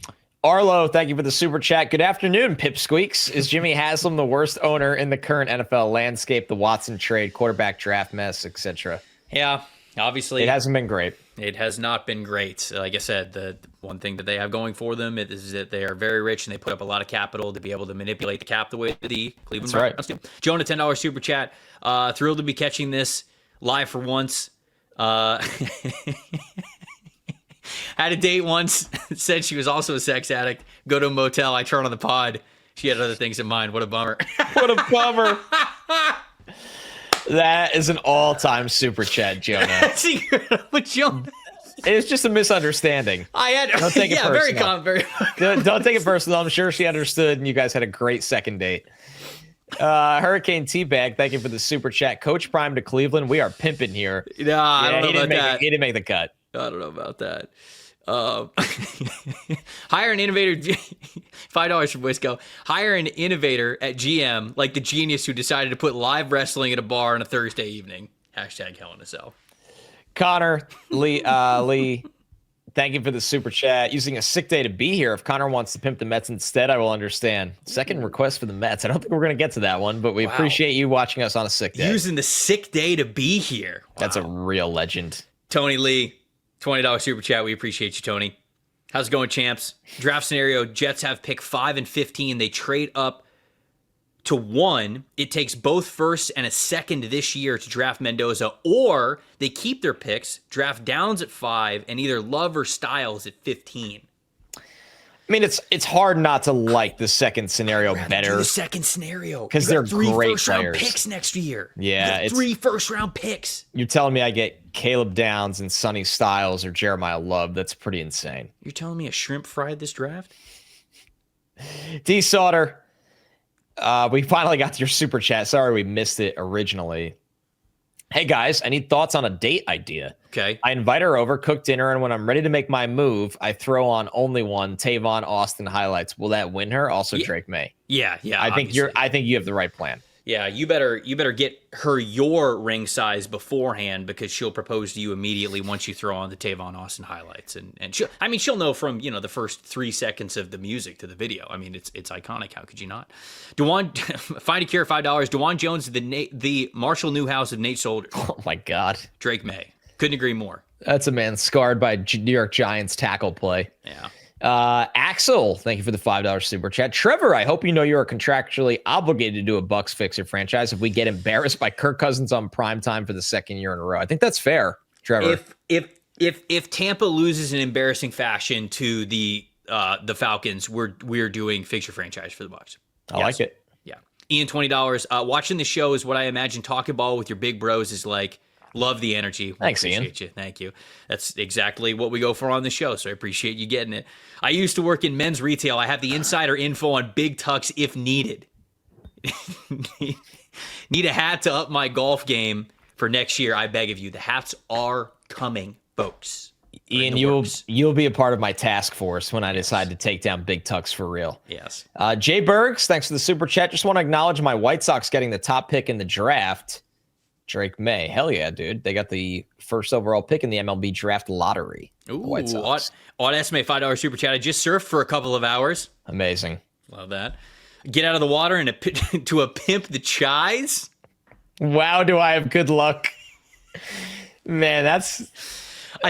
Arlo, thank you for the super chat. Good afternoon, Pipsqueaks. Is Jimmy Haslam the worst owner in the current NFL landscape? The Watson trade, quarterback draft mess, etc.
Yeah, obviously
it hasn't been great.
It has not been great. Like I said, the one thing that they have going for them is that they are very rich and they put up a lot of capital to be able to manipulate the cap the way that the Cleveland Browns do. Jonah, $10 super chat. Thrilled to be catching this live for once. Had a date once, said she was also a sex addict. Go to a motel, I turn on the pod. She had other things in mind. What a bummer.
What a bummer. That is an all-time super chat, Jonah.
With Jonah.
It's just a misunderstanding.
I had
Don't take it
very
personal.
calm, very
Don't take it personal. I'm sure she understood, and you guys had a great second date. Hurricane Teabag, thank you for the super chat. Coach Prime to Cleveland. We are pimping here.
Nah, I don't know about that.
He didn't make the cut.
I don't know about that. Hire an innovator. $5 from Wisco. Hire an innovator at GM, like the genius who decided to put live wrestling at a bar on a Thursday evening. Hashtag Hell in a Cell.
Connor Lee, thank you for the super chat. Using a sick day to be here. If Connor wants to pimp the Mets instead, I will understand. Second request for the Mets. I don't think we're going to get to that one, but we appreciate you watching us on a sick day.
Using the sick day to be here. Wow.
That's a real legend.
Tony Lee, $20 super chat. We appreciate you, Tony. How's it going, champs? Draft scenario, Jets have pick 5 and 15. They trade up to 1. It takes both firsts and a second this year to draft Mendoza, or they keep their picks, draft Downs at 5, and either Love or Styles at 15.
I mean, it's hard not to like the second scenario better.
The second scenario.
Because they're
3
great
first-round
players.
picks next year.
Yeah.
You got 3 first-round picks.
You're telling me I get Caleb Downs and Sonny Styles or Jeremiah Love. That's pretty insane.
You're telling me a shrimp fried this draft?
D. Sauter, we finally got to your super chat. Sorry we missed it originally. Hey, guys, any thoughts on a date idea?
Okay.
I invite her over, cook dinner, and when I'm ready to make my move, I throw on only one Tavon Austin highlights. Will that win her? Also, Drake May.
Yeah.
I think you have the right plan.
Yeah, you better get her your ring size beforehand because she'll propose to you immediately once you throw on the Tavon Austin highlights, and she'll know from the first 3 seconds of the music to the video. I mean, it's iconic. How could you not? Find a cure, $5. DeJuan Jones, the Marshall Newhouse of Nate Soldier.
Oh my God,
Drake May. Couldn't agree more.
That's a man scarred by New York Giants tackle play.
Yeah.
Axel, thank you for the $5 super chat. Trevor, I hope you know you are contractually obligated to do a Bucks Fixer franchise if we get embarrassed by Kirk Cousins on prime time for the second year in a row. I think that's fair, Trevor.
If Tampa loses in embarrassing fashion to the Falcons, we're doing Fixer franchise for the Bucks.
I like it.
Yeah. Ian, $20. Watching the show is what I imagine talking ball with your big bros is like. Love the energy.
Thanks, Ian.
You. Thank you. That's exactly what we go for on the show, so I appreciate you getting it. I used to work in men's retail. I have the insider info on big tucks if needed. Need a hat to up my golf game for next year, I beg of you. The hats are coming, folks.
Ian, you'll be a part of my task force when I decide to take down big tucks for real.
Yes.
Jay Bergs, thanks for the super chat. Just want to acknowledge my White Sox getting the top pick in the draft. Drake May. Hell yeah, dude. They got the first overall pick in the MLB draft lottery.
Ooh, White Sox. Odd estimate, $5 super chat. I just surfed for a couple of hours.
Amazing.
Love that. Get out of the water and to a pimp the chais.
Wow, do I have good luck. Man,
I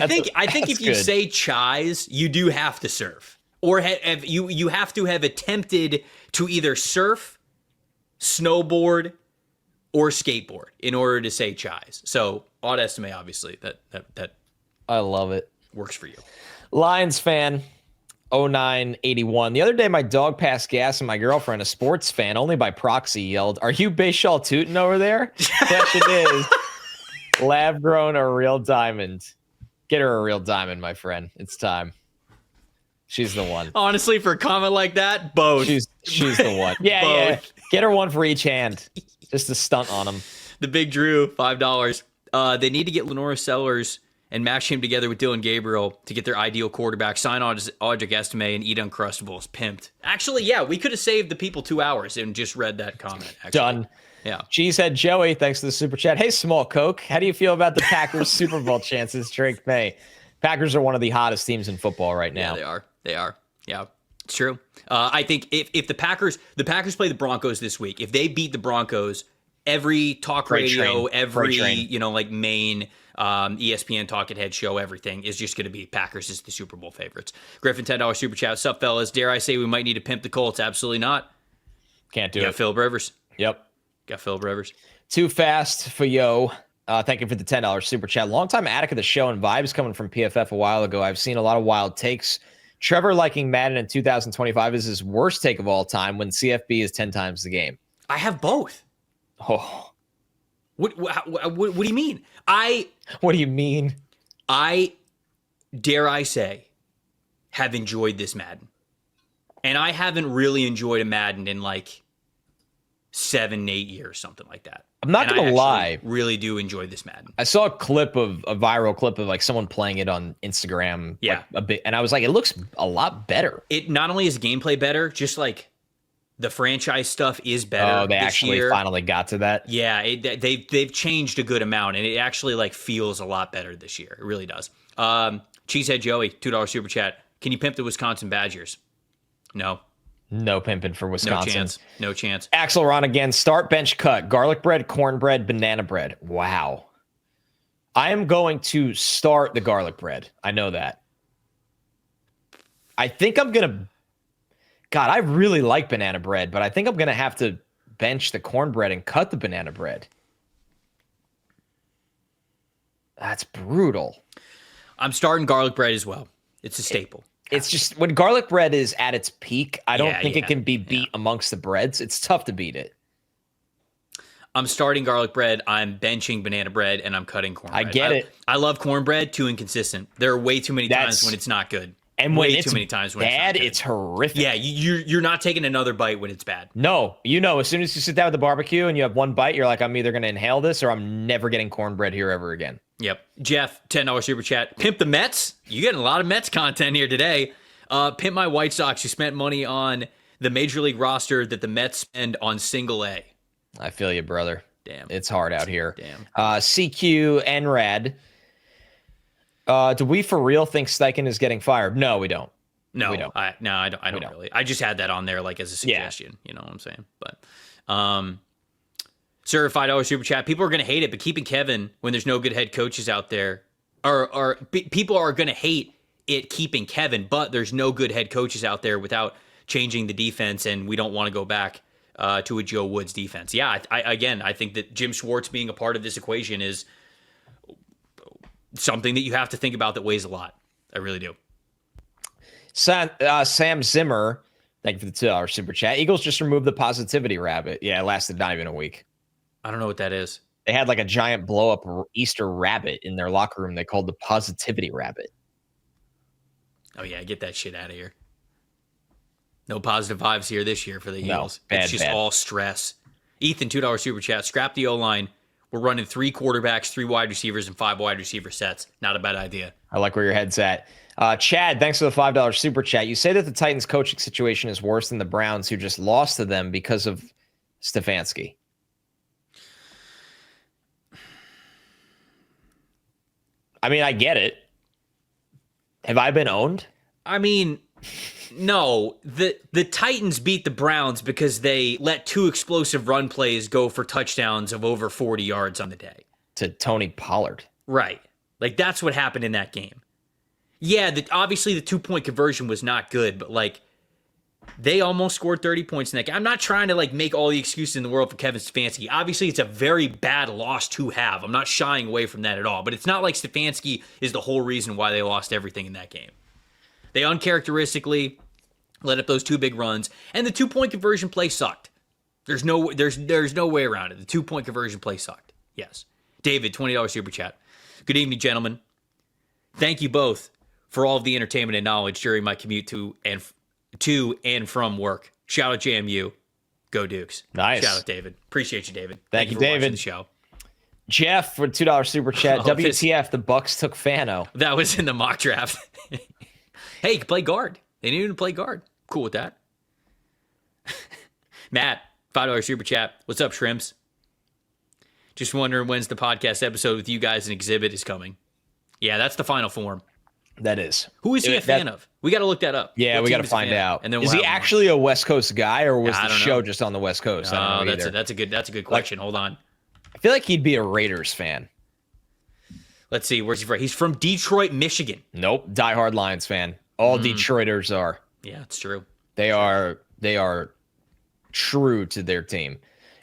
think if you say chais, you do have to surf. Or you have to have attempted to either surf, snowboard, or skateboard in order to say chais. So odd estimate, obviously, that
I love it.
Works for you.
Lions fan 0981. The other day, my dog passed gas and my girlfriend, a sports fan, only by proxy, yelled, "Are you Bayshall Tootin' over there?" Question is, lab grown or real diamond? Get her a real diamond, my friend. It's time. She's the one.
Honestly, for a comment like that, both.
She's the one. Yeah. Get her one for each hand. Just to stunt on him.
The Big Drew, $5. They need to get Lenora Sellers and mash him together with Dylan Gabriel to get their ideal quarterback. Sign Audric Estime and eat Uncrustables. Pimped. Actually, yeah, we could have saved the people 2 hours and just read that comment. Actually.
Done.
Yeah.
Cheesehead Joey, thanks for the super chat. Hey, Small Coke, how do you feel about the Packers Super Bowl chances, Drake May? Packers are one of the hottest teams in football right now.
Yeah, they are. Yeah, it's true. I think if the Packers play the Broncos this week, if they beat the Broncos, every talk radio, every main ESPN Talking Head show, everything is just going to be Packers as the Super Bowl favorites. Griffin, $10 super chat. What's up, fellas? Dare I say we might need to pimp the Colts? Absolutely not.
Can't do
You
it.
got Philip Rivers.
Yep.
Got Philip Rivers.
Too fast for yo. Thank you for the $10 super chat. Longtime addict of the show and vibes coming from PFF a while ago. I've seen a lot of wild takes. Trevor liking Madden in 2025 is his worst take of all time when CFB is 10 times the game.
I have both.
Oh,
What do you mean?
what do you mean?
I dare I say have enjoyed this Madden. And I haven't really enjoyed a Madden in like 7, 8 years, something like that.
I'm not going to lie.
Really do enjoy this Madden.
I saw a viral clip of like someone playing it on Instagram.
Yeah.
Like, a bit, and I was like, it looks a lot better.
It not only is gameplay better, just like the franchise stuff is better.
Oh, they
this
actually
year.
finally got to that.
Yeah, they've changed a good amount, and it actually like feels a lot better this year. It really does. Cheesehead Joey, $2 super chat. Can you pimp the Wisconsin Badgers? No.
No pimping for Wisconsin.
No chance.
Axel Ron again. Start, bench, cut. Garlic bread, cornbread, banana bread. Wow. I am going to start the garlic bread. I know that. I think I'm going to... God, I really like banana bread, but I think I'm going to have to bench the cornbread and cut the banana bread. That's brutal.
I'm starting garlic bread as well. It's a staple.
It's just when garlic bread is at its peak, I don't think it can be beat
yeah.
amongst the breads. It's tough to beat it.
I'm starting garlic bread. I'm benching banana bread, and I'm cutting cornbread.
I get it.
I love cornbread. Too inconsistent. There are way too many times when it's not good.
And
way
when it's
too many times when
bad,
it's not good.
it's horrific.
Yeah, you're not taking another bite when it's bad.
No, as soon as you sit down at the barbecue and you have one bite, you're like, I'm either going to inhale this or I'm never getting cornbread here ever again.
Yep. Jeff, $10 super chat. Pimp the Mets. You getting a lot of Mets content here today. Pimp my White Sox, who spent money on the Major League roster that the Mets spend on single A.
I feel you, brother.
Damn.
It's hard out here.
Damn.
CQ NRAD. Do we for real think Steichen is getting fired? No, we don't.
No,
we don't.
I don't really. I just had that on there like as a suggestion. You know what I'm saying? But certified $5 super chat. People are going to hate it, but keeping Kevin when there's no good head coaches out there, or people are going to hate it keeping Kevin, but there's no good head coaches out there without changing the defense, and we don't want to go back to a Joe Woods defense. Yeah, I think that Jim Schwartz being a part of this equation is something that you have to think about that weighs a lot. I really do.
Sam Zimmer, thank you for the $2 super chat. Eagles just removed the positivity rabbit. Yeah, it lasted not even a week.
I don't know what that is.
They had like a giant blow up Easter rabbit in their locker room. They called the positivity rabbit.
Oh yeah, get that shit out of here. No positive vibes here this year for the Eagles. It's just all stress. Ethan, $2 super chat. Scrap the O-line. We're running 3 quarterbacks, 3 wide receivers, and 5 wide receiver sets. Not a bad idea.
I like where your head's at. Chad, thanks for the $5 super chat. You say that the Titans coaching situation is worse than the Browns, who just lost to them because of Stefanski. I mean, I get it. Have I been owned?
I mean, no. The Titans beat the Browns because they let 2 explosive run plays go for touchdowns of over 40 yards on the day.
To Tony Pollard.
Right. Like, that's what happened in that game. Yeah, obviously the 2-point conversion was not good, but, like, they almost scored 30 points in that game. I'm not trying to, like, make all the excuses in the world for Kevin Stefanski. Obviously, it's a very bad loss to have. I'm not shying away from that at all. But it's not like Stefanski is the whole reason why they lost everything in that game. They uncharacteristically let up those 2 big runs, and the 2-point conversion play sucked. There's no way around it. The 2-point conversion play sucked. Yes. David, $20 super chat. Good evening, gentlemen. Thank you both for all of the entertainment and knowledge during my commute to and from work. Shout out JMU. Go Dukes.
Nice.
Shout out David. Appreciate you, David.
Thank you,
for
David.
watching the show.
Jeff for $2 super chat. WTF, the Bucks took Fano.
That was in the mock draft. Hey, you can play guard. They didn't even play guard. Cool with that. Matt, $5 super chat. What's up, Shrimps? Just wondering when's the podcast episode with you guys and Exhibit is coming. Yeah, that's the final form.
That is.
Who is he a fan of? We got to look that up.
Yeah,
What
we
team
got to
is he a
find
fan of?
out.
And then
is he actually a West Coast guy, or was the show just on the West Coast? I don't know either.
That's a good question. Hold on.
I feel like he'd be a Raiders fan.
Let's see, where's he from? He's from Detroit, Michigan.
Nope, diehard Lions fan. All Detroiters are.
Yeah, it's true.
They are true to their team.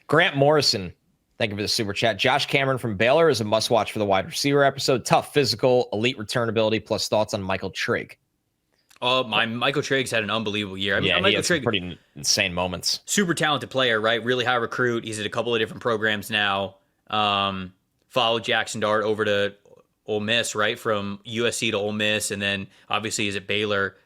Grant Morrison, thank you for the super chat. Josh Cameron from Baylor is a must-watch for the wide receiver episode. Tough physical, elite return ability, plus thoughts on Michael Trigg.
Oh, Michael Trigg's had an unbelievable year. I mean,
Yeah,
Michael
he had some
Trigg,
pretty insane moments.
super talented player, right? Really high recruit. He's at a couple of different programs now. Followed Jackson Dart over to Ole Miss, right? From USC to Ole Miss, and then obviously he's at Baylor.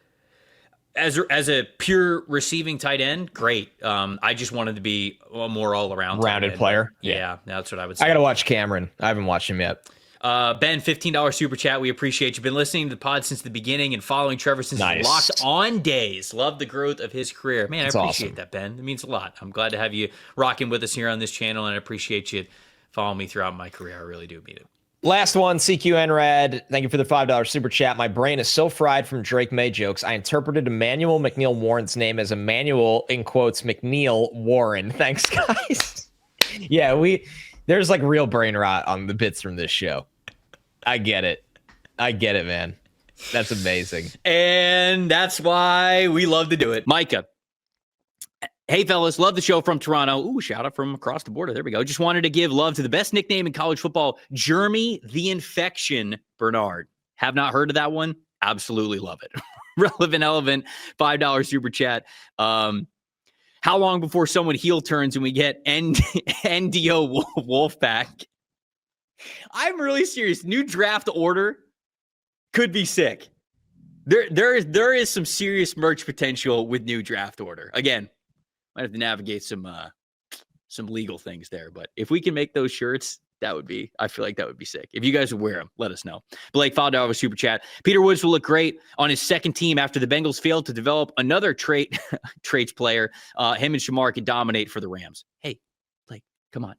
As a pure receiving tight end, great. I just wanted to be a more all-around
Rounded player.
Yeah, that's what I would say.
I got to watch Cameron. I haven't watched him yet.
Ben, $15 super chat. We appreciate you. Been listening to the pod since the beginning and following Trevor since his
Nice.
Locked On days. Love the growth of his career. Man,
That's
I appreciate
awesome.
that, Ben. It means a lot. I'm glad to have you rocking with us here on this channel, and I appreciate you following me throughout my career. I really do mean it.
Last one, CQNRAD. Thank you for the $5 super chat. My brain is so fried from Drake May jokes. I interpreted Emmanuel McNeil Warren's name as Emmanuel, in quotes, McNeil Warren. Thanks, guys. Yeah, there's like real brain rot on the bits from this show. I get it, man. That's amazing.
And that's why we love to do it.
Micah. Hey, fellas, love the show from Toronto. Ooh, shout out from across the border. There we go. Just wanted to give love to the best nickname in college football, Jeremy the Infection Bernard. Have not heard of that one? Absolutely love it. Relevant, $5 super chat. How long before someone heel turns and we get NDO Wolfpack? I'm really serious. New draft order could be sick. There is some serious merch potential with new draft order. Again, might have to navigate some legal things there, but if we can make those shirts, I feel like that would be sick. If you guys would wear them, let us know. Blake, $5 super chat. Peter Woods will look great on his second team after the Bengals failed to develop another traits player. Him and Shamar can dominate for the Rams. Hey, Blake, come on.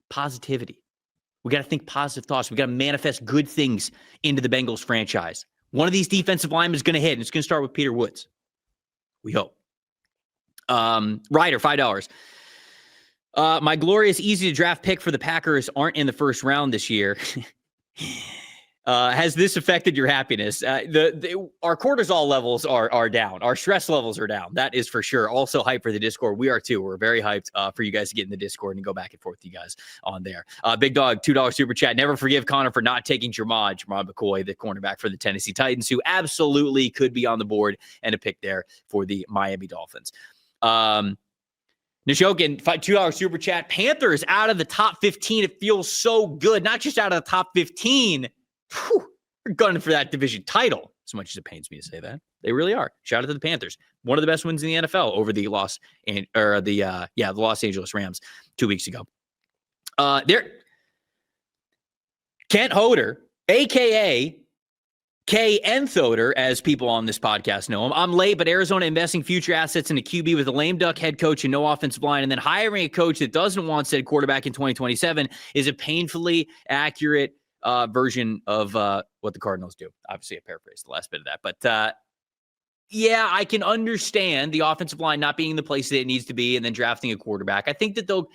Positivity. We got to think positive thoughts. We got to manifest good things into the Bengals franchise. One of these defensive linemen is going to hit, and it's going to start with Peter Woods. We hope. Ryder, $5. My glorious easy to draft pick for the Packers aren't in the first round this year. Has this affected your happiness? Our cortisol levels are down. Our stress levels are down. That is for sure. Also hyped for the Discord. We are too. We're very hyped for you guys to get in the Discord and go back and forth with you guys on there. Big Dog, $2 super chat. Never forgive Connor for not taking Jamad McCoy, the cornerback for the Tennessee Titans, who absolutely could be on the board and a pick there for the Miami Dolphins. Nishokin, $2 super chat. Panthers out of the top 15. It feels so good. Not just out of the top 15. We're gunning for that division title. As much as it pains me to say that, they really are. Shout out to the Panthers. One of the best wins in the NFL over the Los Angeles Rams 2 weeks ago. Kent Hoder, aka K.N. Thoder, as people on this podcast know him. I'm late, but Arizona investing future assets in a QB with a lame duck head coach and no offensive line, and then hiring a coach that doesn't want said quarterback in 2027 is a painfully accurate version of what the Cardinals do. Obviously, I paraphrased the last bit of that, but yeah, I can understand the offensive line not being the place that it needs to be, and then drafting a quarterback. I think they'll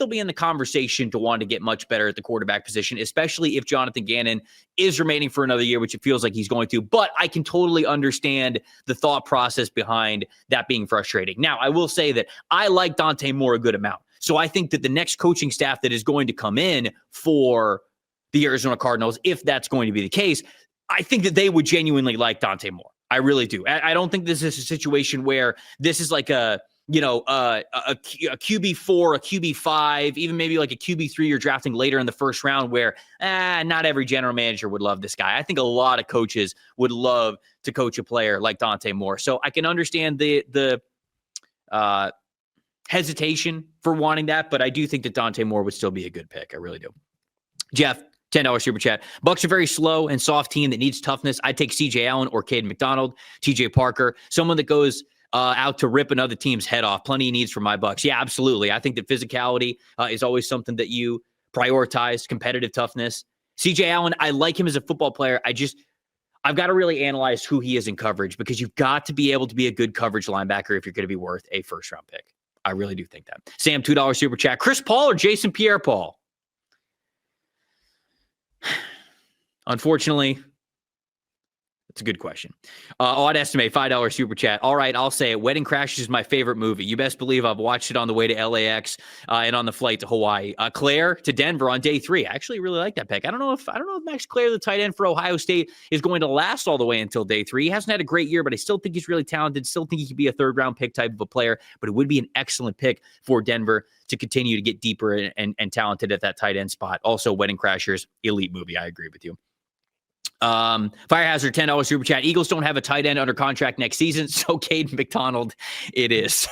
be in the conversation to want to get much better at the quarterback position, especially if Jonathan Gannon is remaining for another year, which it feels like he's going to. But I can totally understand the thought process behind that being frustrating. Now, I will say that I like Dante Moore a good amount, so I think that the next coaching staff that is going to come in for the Arizona Cardinals, if that's going to be the case, I think that they would genuinely like Dante Moore. I really do. I don't think this is a situation where this is like a QB4, a QB5, even maybe like a QB3 you're drafting later in the first round where not every general manager would love this guy. I think a lot of coaches would love to coach a player like Dante Moore. So I can understand the hesitation for wanting that, but I do think that Dante Moore would still be a good pick. I really do. Jeff, $10 super chat. Bucks are very slow and soft team that needs toughness. I'd take CJ Allen or Caden McDonald, TJ Parker, someone that goes out to rip another team's head off. Plenty of needs for my Bucks. Yeah, absolutely. I think that physicality is always something that you prioritize, competitive toughness. CJ Allen, I like him as a football player. I've got to really analyze who he is in coverage, because you've got to be able to be a good coverage linebacker if you're going to be worth a first-round pick. I really do think that. Sam, $2 super chat. Chris Paul or Jason Pierre-Paul? Unfortunately, it's a good question. Odd estimate, $5 super chat. All right, I'll say it. Wedding Crashers is my favorite movie. You best believe I've watched it on the way to LAX and on the flight to Hawaii. Claire to Denver on day 3. I actually really like that pick. I don't know if Max Claire, the tight end for Ohio State, is going to last all the way until day 3. He hasn't had a great year, but I still think he's really talented. Still think he could be a 3rd-round pick type of a player, but it would be an excellent pick for Denver to continue to get deeper and talented at that tight end spot. Also, Wedding Crashers, elite movie. I agree with you. Fire Hazard, $10 super chat. Eagles don't have a tight end under contract next season, so Caden McDonald it is.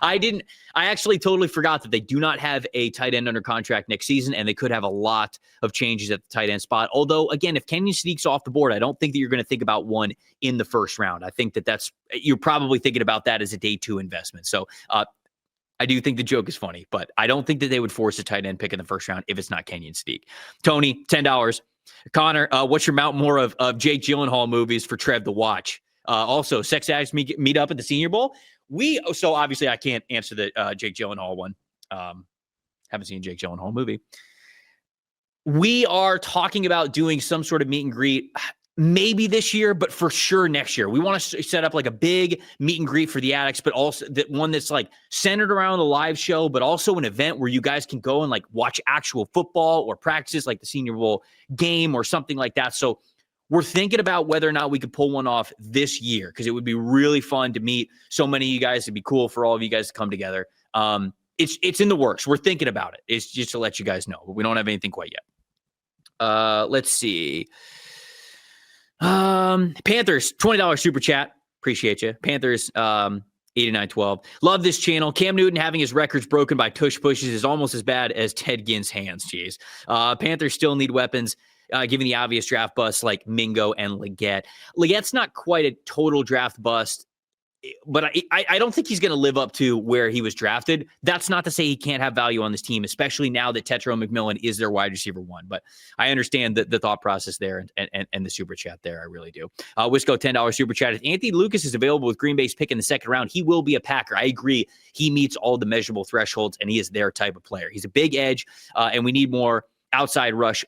I actually totally forgot that they do not have a tight end under contract next season, and they could have a lot of changes at the tight end spot. Although, again, if Kenyon Sneak's off the board, I don't think that you're going to think about one in the first round. I think you're probably thinking about that as a day 2 investment. So, I do think the joke is funny, but I don't think that they would force a tight end pick in the first round if it's not Kenyon Sneak. Tony, $10. Connor, what's your Mount Moore of Jake Gyllenhaal movies for Trev to watch? Also, Sex Addicts meet up at the Senior Bowl. So obviously I can't answer the Jake Gyllenhaal one. Haven't seen a Jake Gyllenhaal movie. We are talking about doing some sort of meet and greet maybe this year, but for sure next year. We want to set up like a big meet and greet for the Addicts, but also that one that's like centered around a live show, but also an event where you guys can go and like watch actual football or practices like the Senior Bowl game or something like that. So we're thinking about whether or not we could pull one off this year, because it would be really fun to meet so many of you guys. It'd be cool for all of you guys to come together. It's in the works. We're thinking about it. It's just to let you guys know, but we don't have anything quite yet. Let's see. Panthers, $20 super chat. Appreciate you. Panthers, 8912. Love this channel. Cam Newton having his records broken by tush pushes is almost as bad as Ted Ginn's hands. Jeez. Panthers still need weapons, given the obvious draft busts like Mingo and Leggett. Leggett's not quite a total draft bust, but I don't think he's going to live up to where he was drafted. That's not to say he can't have value on this team, especially now that Tetro McMillan is their wide receiver 1. But I understand the thought process there and the super chat there. I really do. Wisco, $10 super chat. If Anthony Lucas is available with Green Bay's pick in the 2nd round, he will be a Packer. I agree. He meets all the measurable thresholds, and he is their type of player. He's a big edge, and we need more outside rush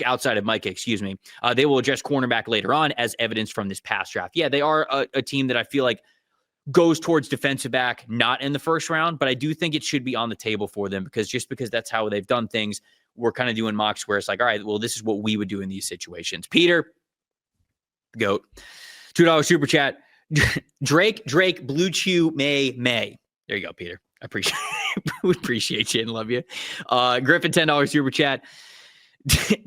outside of Micah, excuse me. They will address cornerback later on, as evidenced from this past draft. Yeah, they are a team that I feel like goes towards defensive back, not in the 1st round, but I do think it should be on the table for them because that's how they've done things. We're kind of doing mocks where it's like, all right, well, this is what we would do in these situations. Peter, GOAT, $2 super chat. Drake, Blue Chew, May. There you go, Peter. I appreciate you and love you. Griffin, $10 super chat.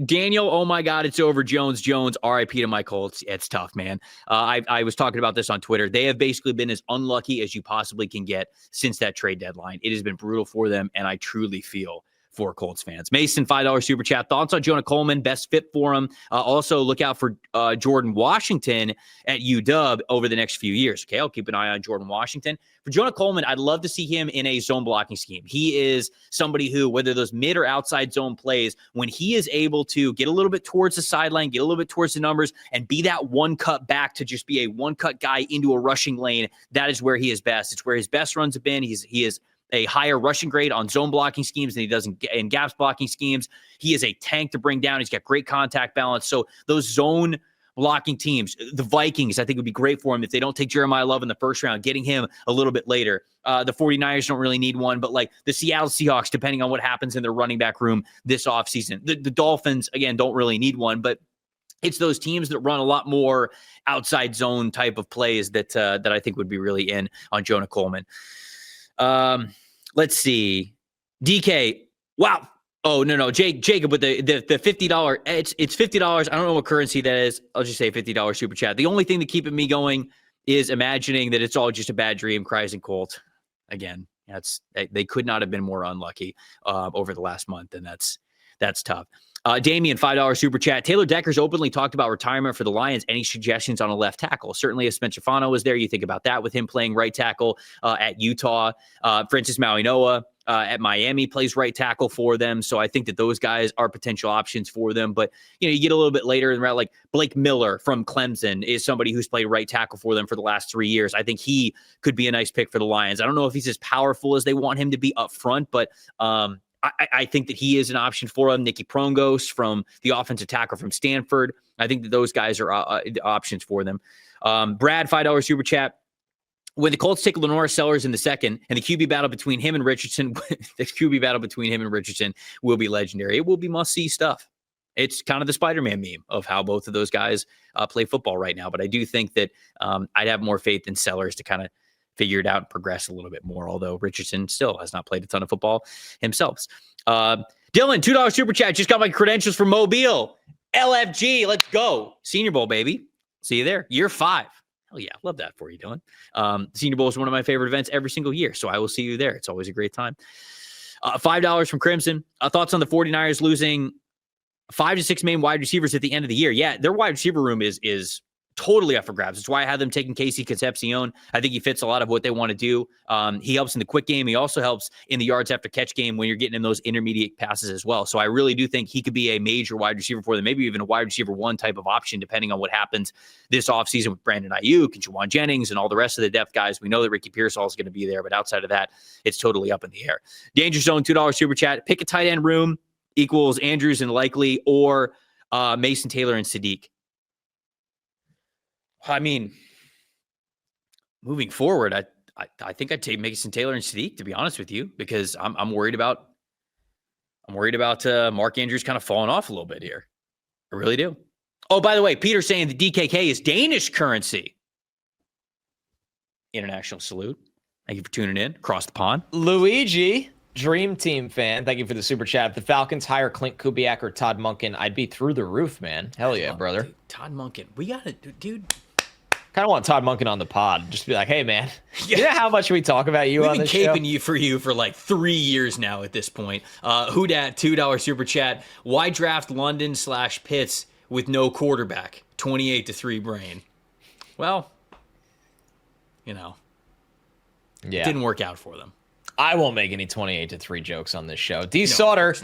Daniel, oh my God, it's over. Jones, RIP to my Colts. It's tough, man. I was talking about this on Twitter. They have basically been as unlucky as you possibly can get since that trade deadline. It has been brutal for them, and I truly feel for Colts fans. Mason, $5 super chat. Thoughts on Jonah Coleman, best fit for him. Also, look out for Jordan Washington at UW over the next few years. Okay, I'll keep an eye on Jordan Washington. For Jonah Coleman, I'd love to see him in a zone blocking scheme. He is somebody who, whether those mid or outside zone plays, when he is able to get a little bit towards the sideline, get a little bit towards the numbers, and be that one cut back to just be a one cut guy into a rushing lane, that is where he is best. It's where his best runs have been. He is a higher rushing grade on zone blocking schemes than he does in gaps blocking schemes. He is a tank to bring down. He's got great contact balance. So those zone blocking teams, the Vikings, I think would be great for him if they don't take Jeremiah Love in the 1st round, getting him a little bit later. The 49ers don't really need one, but like the Seattle Seahawks, depending on what happens in their running back room this offseason. The Dolphins, again, don't really need one, but it's those teams that run a lot more outside zone type of plays that I think would be really in on Jonah Coleman. Let's see. DK. Wow. Oh, no. Jacob with the $50. It's $50. I don't know what currency that is. I'll just say $50 super chat. The only thing that keeping me going is imagining that it's all just a bad dream, cries and Colt. Again, they could not have been more unlucky over the last month, and that's tough. Damian, $5 super chat. Taylor Decker's openly talked about retirement for the Lions. Any suggestions on a left tackle? Certainly if Spencer Fano was there, you think about that with him playing right tackle at Utah. Francis Mauigoa at Miami plays right tackle for them. So I think that those guys are potential options for them. But, you get a little bit later and like Blake Miller from Clemson is somebody who's played right tackle for them for the last 3 years. I think he could be a nice pick for the Lions. I don't know if he's as powerful as they want him to be up front, but I think that he is an option for them. Nicky Prongos from the offensive tackle from Stanford. I think that those guys are options for them. Brad, $5 super chat. When the Colts take Lenore Sellers in the second, and the QB battle between him and Richardson, will be legendary. It will be must-see stuff. It's kind of the Spider-Man meme of how both of those guys play football right now. But I do think that I'd have more faith in Sellers to kind of figure it out and progress a little bit more, although Richardson still has not played a ton of football himself. Dylan, $2 super chat. Just got my credentials for Mobile. LFG, let's go. Senior Bowl, baby. See you there. Year 5. Hell yeah. Love that for you, Dylan. Senior Bowl is one of my favorite events every single year, so I will see you there. It's always a great time. $5 from Crimson. Thoughts on the 49ers losing 5 to 6 main wide receivers at the end of the year? Yeah, their wide receiver room is totally up for grabs. That's why I had them taking Casey Concepcion. I think he fits a lot of what they want to do. He helps in the quick game. He also helps in the yards after catch game when you're getting in those intermediate passes as well. So I really do think he could be a major wide receiver for them, maybe even a wide receiver 1 type of option, depending on what happens this offseason with Brandon Ayuk and Juwan Jennings and all the rest of the depth guys. We know that Ricky Pearsall is going to be there, but outside of that, it's totally up in the air. Danger Zone, $2 super chat. Pick a tight end room equals Andrews and Likely or Mason Taylor and Sadiq. I mean, moving forward, I think I'd take Mason Taylor and Sadiq, to be honest with you, because I'm worried about Mark Andrews kind of falling off a little bit here. I really do. Oh, by the way, Peter saying the DKK is Danish currency. International salute. Thank you for tuning in across the pond.
Luigi, Dream Team fan, thank you for the super chat. If the Falcons hire Clint Kubiak or Todd Monken, I'd be through the roof, man. Hell yeah, brother.
Dude, Todd Monken. We got it, dude.
Kind of want Todd Monken on the pod. Just be like, hey, man, you know how much we talk about you on this show?
We've been caping you for like 3 years now at this point. Who dat, $2 super chat. Why draft London/Pitts with no quarterback? 28-3 brain. Well,
yeah,
it didn't work out for them.
I won't make any 28-3 jokes on this show. D. Sauter,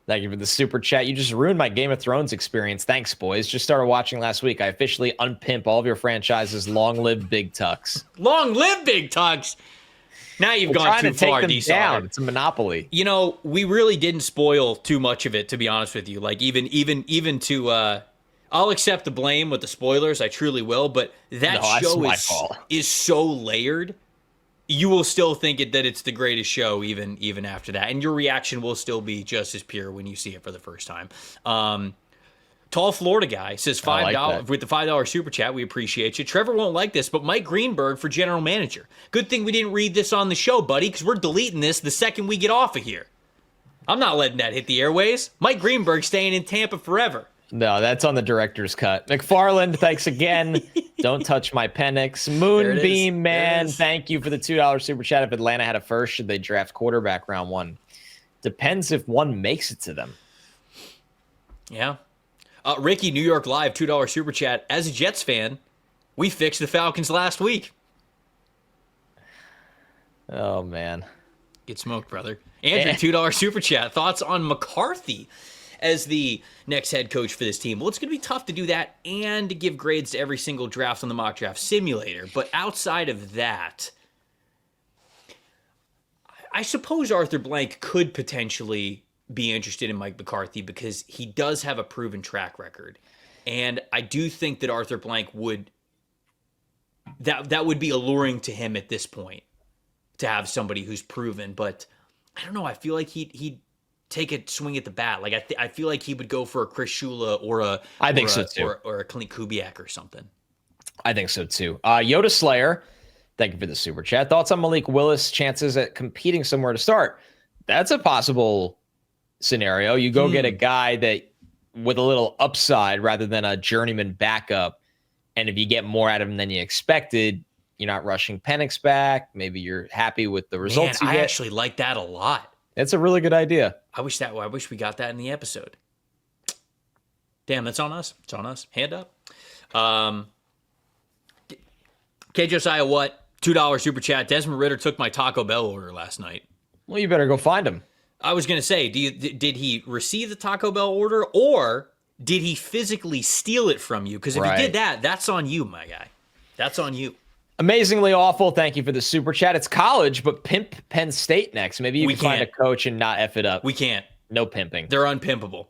thank you for the super chat. You just ruined my Game of Thrones experience. Thanks, boys. Just started watching last week. I officially unpimp all of your franchises. Long live Big Tucks.
Long live Big Tucks. Now you've gone too far, D. Sauter.
It's a monopoly.
We really didn't spoil too much of it, to be honest with you. Like even to I'll accept the blame with the spoilers. I truly will. But that show is so layered. You will still think that it's the greatest show even after that. And your reaction will still be just as pure when you see it for the first time. Tall Florida guy says $5 with the $5 super chat. We appreciate you. Trevor won't like this, but Mike Greenberg for general manager. Good thing we didn't read this on the show, buddy, because we're deleting this the second we get off of here. I'm not letting that hit the airways. Mike Greenberg staying in Tampa forever.
No, that's on the director's cut. McFarland, thanks again. Don't touch my Penix. Moonbeam, man, thank you for the $2 super chat. If Atlanta had a first, should they draft quarterback round 1? Depends if one makes it to them.
Yeah. Ricky, New York Live, $2 super chat. As a Jets fan, we fixed the Falcons last week.
Oh, man.
Get smoked, brother. Andrew, $2 super chat. Thoughts on McCarthy as the next head coach for this team? Well, it's going to be tough to do that and to give grades to every single draft on the mock draft simulator. But outside of that, I suppose Arthur Blank could potentially be interested in Mike McCarthy because he does have a proven track record. And I do think that Arthur Blank would, that would be alluring to him at this point to have somebody who's proven. But I don't know. I feel like he'd take a swing at the bat. Like I feel like he would go for a Chris Shula or a Clint Kubiak or something.
I think so too. Yoda Slayer, thank you for the super chat. Thoughts on Malik Willis' chances at competing somewhere to start? That's a possible scenario. You go get a guy that with a little upside rather than a journeyman backup, and if you get more out of him than you expected, you're not rushing Penix back. Maybe you're happy with the results you get.
I actually like that a lot.
It's a really good idea.
I wish we got that in the episode. Damn, that's on us. It's on us. Hand up. K. Josiah, what? $2 super chat. Desmond Ridder took my Taco Bell order last night.
Well, you better go find him.
I was going to say, did he receive the Taco Bell order or did he physically steal it from you? Because if he did that, that's on you, my guy. That's on you.
Amazingly awful. Thank you for the super chat. It's college, but pimp Penn State next. Maybe you can find a coach and not F it up.
We can't.
No pimping.
They're unpimpable.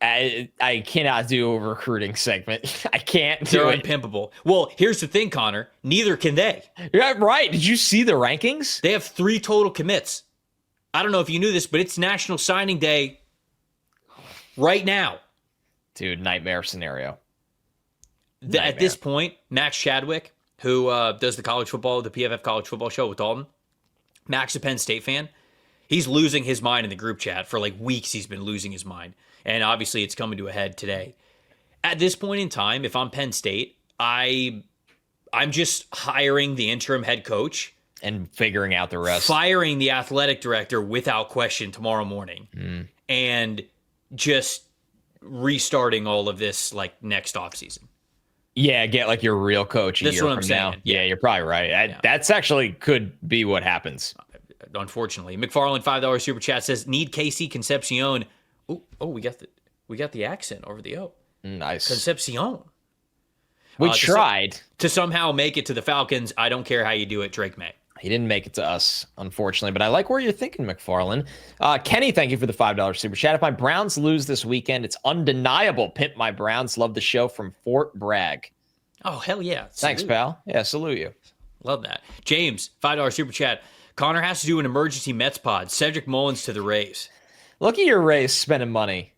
I cannot do a recruiting segment. I can't do
They're
it.
unpimpable. Well, here's the thing, Connor. Neither can they.
Yeah, right. Did you see the rankings?
They have 3 total commits. I don't know if you knew this, but it's National Signing Day right now.
Dude, nightmare scenario.
At this point, Max Chadwick, who does the PFF college football show with Dalton, Max, a Penn State fan, he's losing his mind in the group chat. For like weeks, he's been losing his mind. And obviously, it's coming to a head today. At this point in time, if I'm Penn State, I'm just hiring the interim head coach
and figuring out the rest.
Firing the athletic director without question tomorrow morning. And just restarting all of this like next offseason.
Yeah, get like your real coach a year from now. Yeah, you're probably right. That's actually could be what happens.
Unfortunately. McFarland, $5 super chat says, need KC Concepcion. Oh, we got the accent over the O.
Nice.
Concepcion.
We tried
to somehow make it to the Falcons. I don't care how you do it, Drake May.
He didn't make it to us, unfortunately, but I like where you're thinking, McFarland. Kenny, thank you for the $5 super chat. If my Browns lose this weekend, it's undeniable. Pimp my Browns. Love the show from Fort Bragg.
Oh, hell yeah. Salute.
Thanks, pal. Yeah, salute you.
Love that. James, $5 super chat. Connor has to do an emergency Mets pod. Cedric Mullins to the Rays.
Look at your Rays spending money.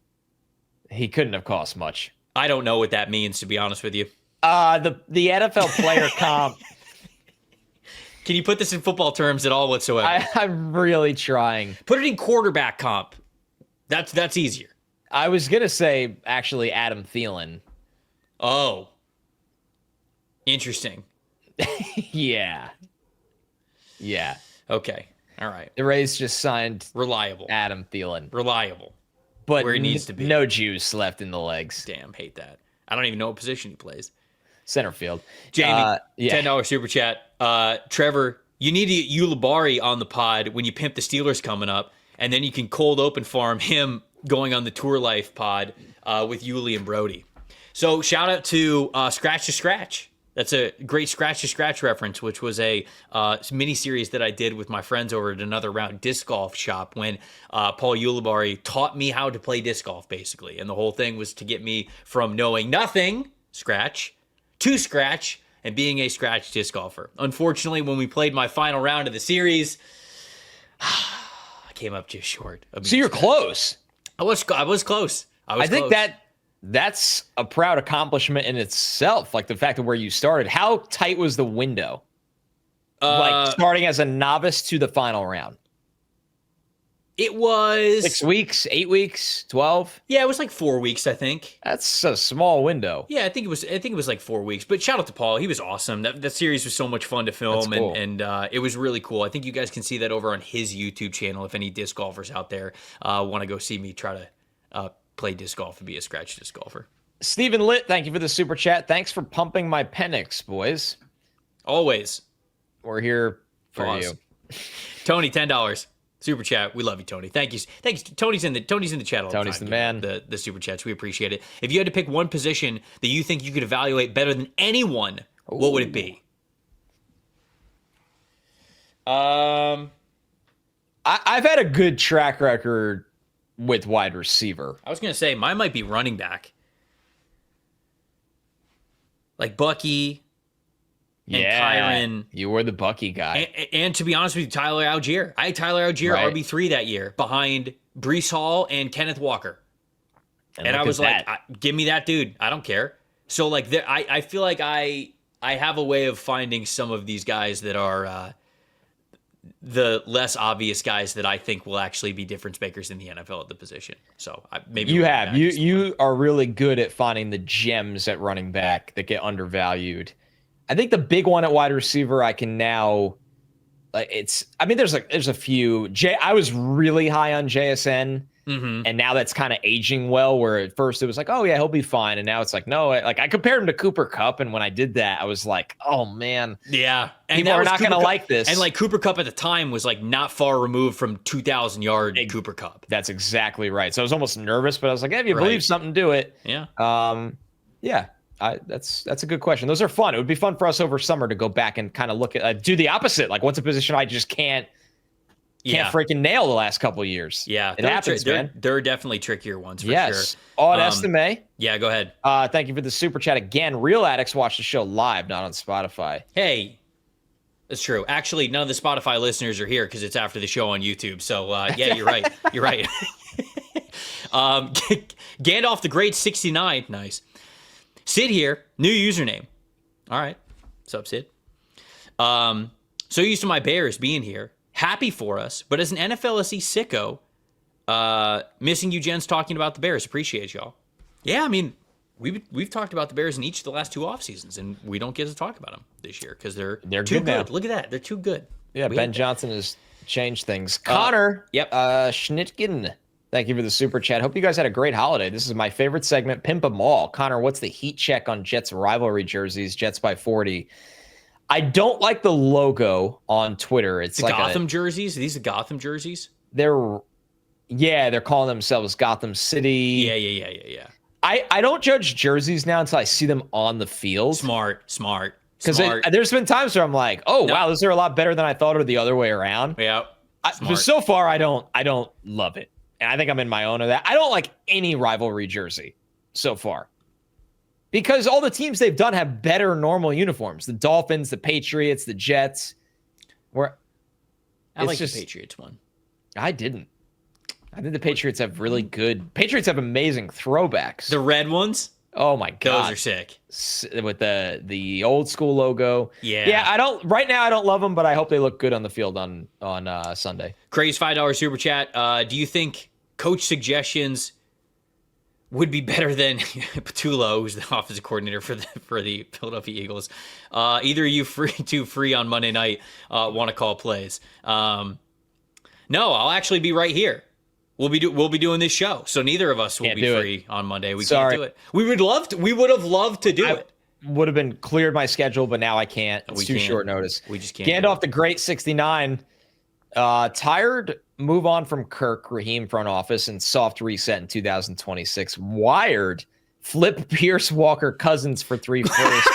He couldn't have cost much.
I don't know what that means, to be honest with you.
The NFL player comp.
Can you put this in football terms at all whatsoever?
I'm really trying.
Put it in quarterback comp. That's easier.
I was going to say, actually, Adam Thielen.
Oh. Interesting.
Yeah.
Okay. All right.
The Rays just signed
reliable
Adam Thielen.
Reliable.
But
where he needs to be.
No juice left in the legs.
Damn, hate that. I don't even know what position he plays.
Center field.
Jamie, $10 super chat. Trevor, you need to get Ulibarri on the pod when you pimp the Steelers coming up, and then you can cold open farm him going on the Tour Life pod with Yuli and Brody. So shout out to Scratch to Scratch. That's a great Scratch to Scratch reference, which was a mini series that I did with my friends over at Another Round disc golf shop when Paul Ulibarri taught me how to play disc golf, basically. And the whole thing was to get me from knowing nothing, scratch, to scratch, and being a scratch disc golfer. Unfortunately, when we played my final round of the series, I came up just short.
So you're close.
I was close.
I think that's a proud accomplishment in itself. Like the fact of where you started. How tight was the window? Like starting as a novice to the final round.
It was
6 weeks, 8 weeks, 12.
Yeah, it was like 4 weeks, I think.
That's a small window.
Yeah, I think it was like 4 weeks. But shout out to Paul. He was awesome. That series was so much fun to film. Cool. and it was really cool. I think you guys can see that over on his YouTube channel if any disc golfers out there want to go see me try to play disc golf and be a scratch disc golfer.
Stephen Litt, thank you for the super chat. Thanks for pumping my Penix, boys.
Always.
We're here for you.
Tony, $10. Super chat. We love you, Tony. Thank you. Thanks. Tony's in the chat all the time.
Tony's the man.
The super chats. We appreciate it. If you had to pick one position that you think you could evaluate better than anyone, what would it be?
I've had a good track record with wide receiver.
I was going to say mine might be running back. Like Bucky and Kyron.
You were the Bucky guy.
And to be honest with you, Tyler Algier. I had Tyler Algier RB3 that year behind Breece Hall and Kenneth Walker. And I was like, give me that dude. I don't care. So like I feel like I have a way of finding some of these guys that are the less obvious guys that I think will actually be difference makers in the NFL at the position. So maybe
you are really good at finding the gems at running back that get undervalued. I think the big one at wide receiver I can now there's a few. I was really high on JSN. Mm-hmm. And now that's kind of aging well, where at first it was like, oh yeah, he'll be fine. And now it's like, no, like I compared him to Cooper Kupp. And when I did that, I was like, oh man.
Yeah. And
people are not going to like this.
And like Cooper Kupp at the time was like not far removed from 2,000 yard Cooper Kupp.
That's exactly right. So I was almost nervous, but I was like, hey, if you believe something, do it.
Yeah.
Yeah. That's a good question. Those are fun. It would be fun for us over summer to go back and kind of look at do the opposite. Like, what's a position I just can't freaking nail the last couple of years?
Yeah,
it happens, man.
There are definitely trickier ones for
yes.
sure.
Odd Estime.
Yeah, go ahead.
Thank you for the super chat again. Real Addicts watch the show live, not on Spotify.
Hey, that's true. Actually, none of the Spotify listeners are here because it's after the show on YouTube. So yeah, you're right. You're right. Gandalf the Great 69. Nice. Sid here, new username. All right. What's up, Sid? So used to my Bears being here. Happy for us, but as an NFLSE sicko, missing you gents talking about the Bears. Appreciate y'all. Yeah, I mean, we've talked about the Bears in each of the last 2 off seasons, and we don't get to talk about them this year because they're too good. Look at that. They're too good.
Yeah, Ben Johnson has changed things. Connor Schnitkin. Thank you for the super chat. Hope you guys had a great holiday. This is my favorite segment, Pimp 'em All. Connor, what's the heat check on Jets rivalry jerseys? Jets by 40. I don't like the logo on Twitter. It's like
Gotham jerseys. Are these the Gotham jerseys?
They're calling themselves Gotham City.
Yeah.
I don't judge jerseys now until I see them on the field.
Smart.
Because there's been times where I'm like, wow, those are a lot better than I thought, or the other way around.
Yeah.
But so far, I don't love it. And I think I'm in my own of that. I don't like any rivalry jersey so far. Because all the teams they've done have better normal uniforms. The Dolphins, the Patriots, the Jets.
I like the Patriots one.
I didn't. I think the Patriots have really good... Patriots have amazing throwbacks.
The red ones?
Oh, my God.
Those are sick.
With the old school logo.
Yeah.
Yeah, right now I don't love them, but I hope they look good on the field on Sunday.
Craze $5 super chat. Do you think coach suggestions would be better than Patullo, who's the offensive coordinator for the Philadelphia Eagles? Either you free on Monday night want to call plays. No, I'll actually be right here. We'll be doing this show, so neither of us will be free on Monday. We can't do it. We would have loved to do it.
Would have been cleared my schedule, but now I can't. It's too short notice.
We just can't.
Gandalf the Great 69. Tired. Move on from Kirk, Raheem front office, and soft reset in 2026. Wired. Flip Pierce, Walker, Cousins for 3 firsts.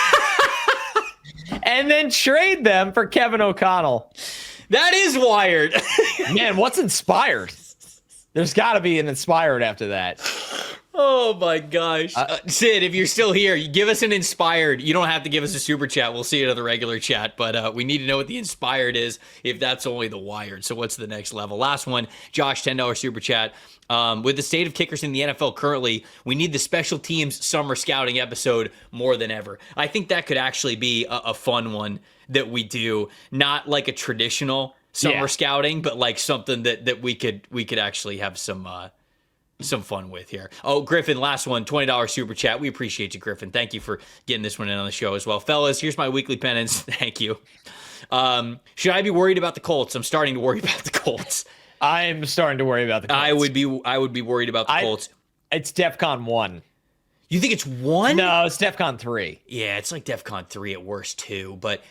And then trade them for Kevin O'Connell.
That is wired.
Man, what's inspired? There's got to be an inspired after that.
Oh, my gosh. Sid, if you're still here, give us an inspired. You don't have to give us a super chat. We'll see it on the regular chat, but we need to know what the inspired is if that's only the wired. So what's the next level? Last one, Josh, $10 super chat. With the state of kickers in the NFL currently, we need the special teams summer scouting episode more than ever. I think that could actually be a fun one that we do, not like a traditional summer scouting, but like something that we could actually have some fun with here. Oh, Griffin, last one, $20 super chat. We appreciate you, Griffin. Thank you for getting this one in on the show as well. Fellas, here's my weekly penance. Thank you. Should I be worried about the Colts? I'm starting to worry about the Colts.
I'm starting to worry about the Colts.
I would be worried about the Colts.
It's DEFCON 1.
You think it's 1?
No, it's DEFCON 3.
Yeah, it's like DEFCON 3 at worst too, but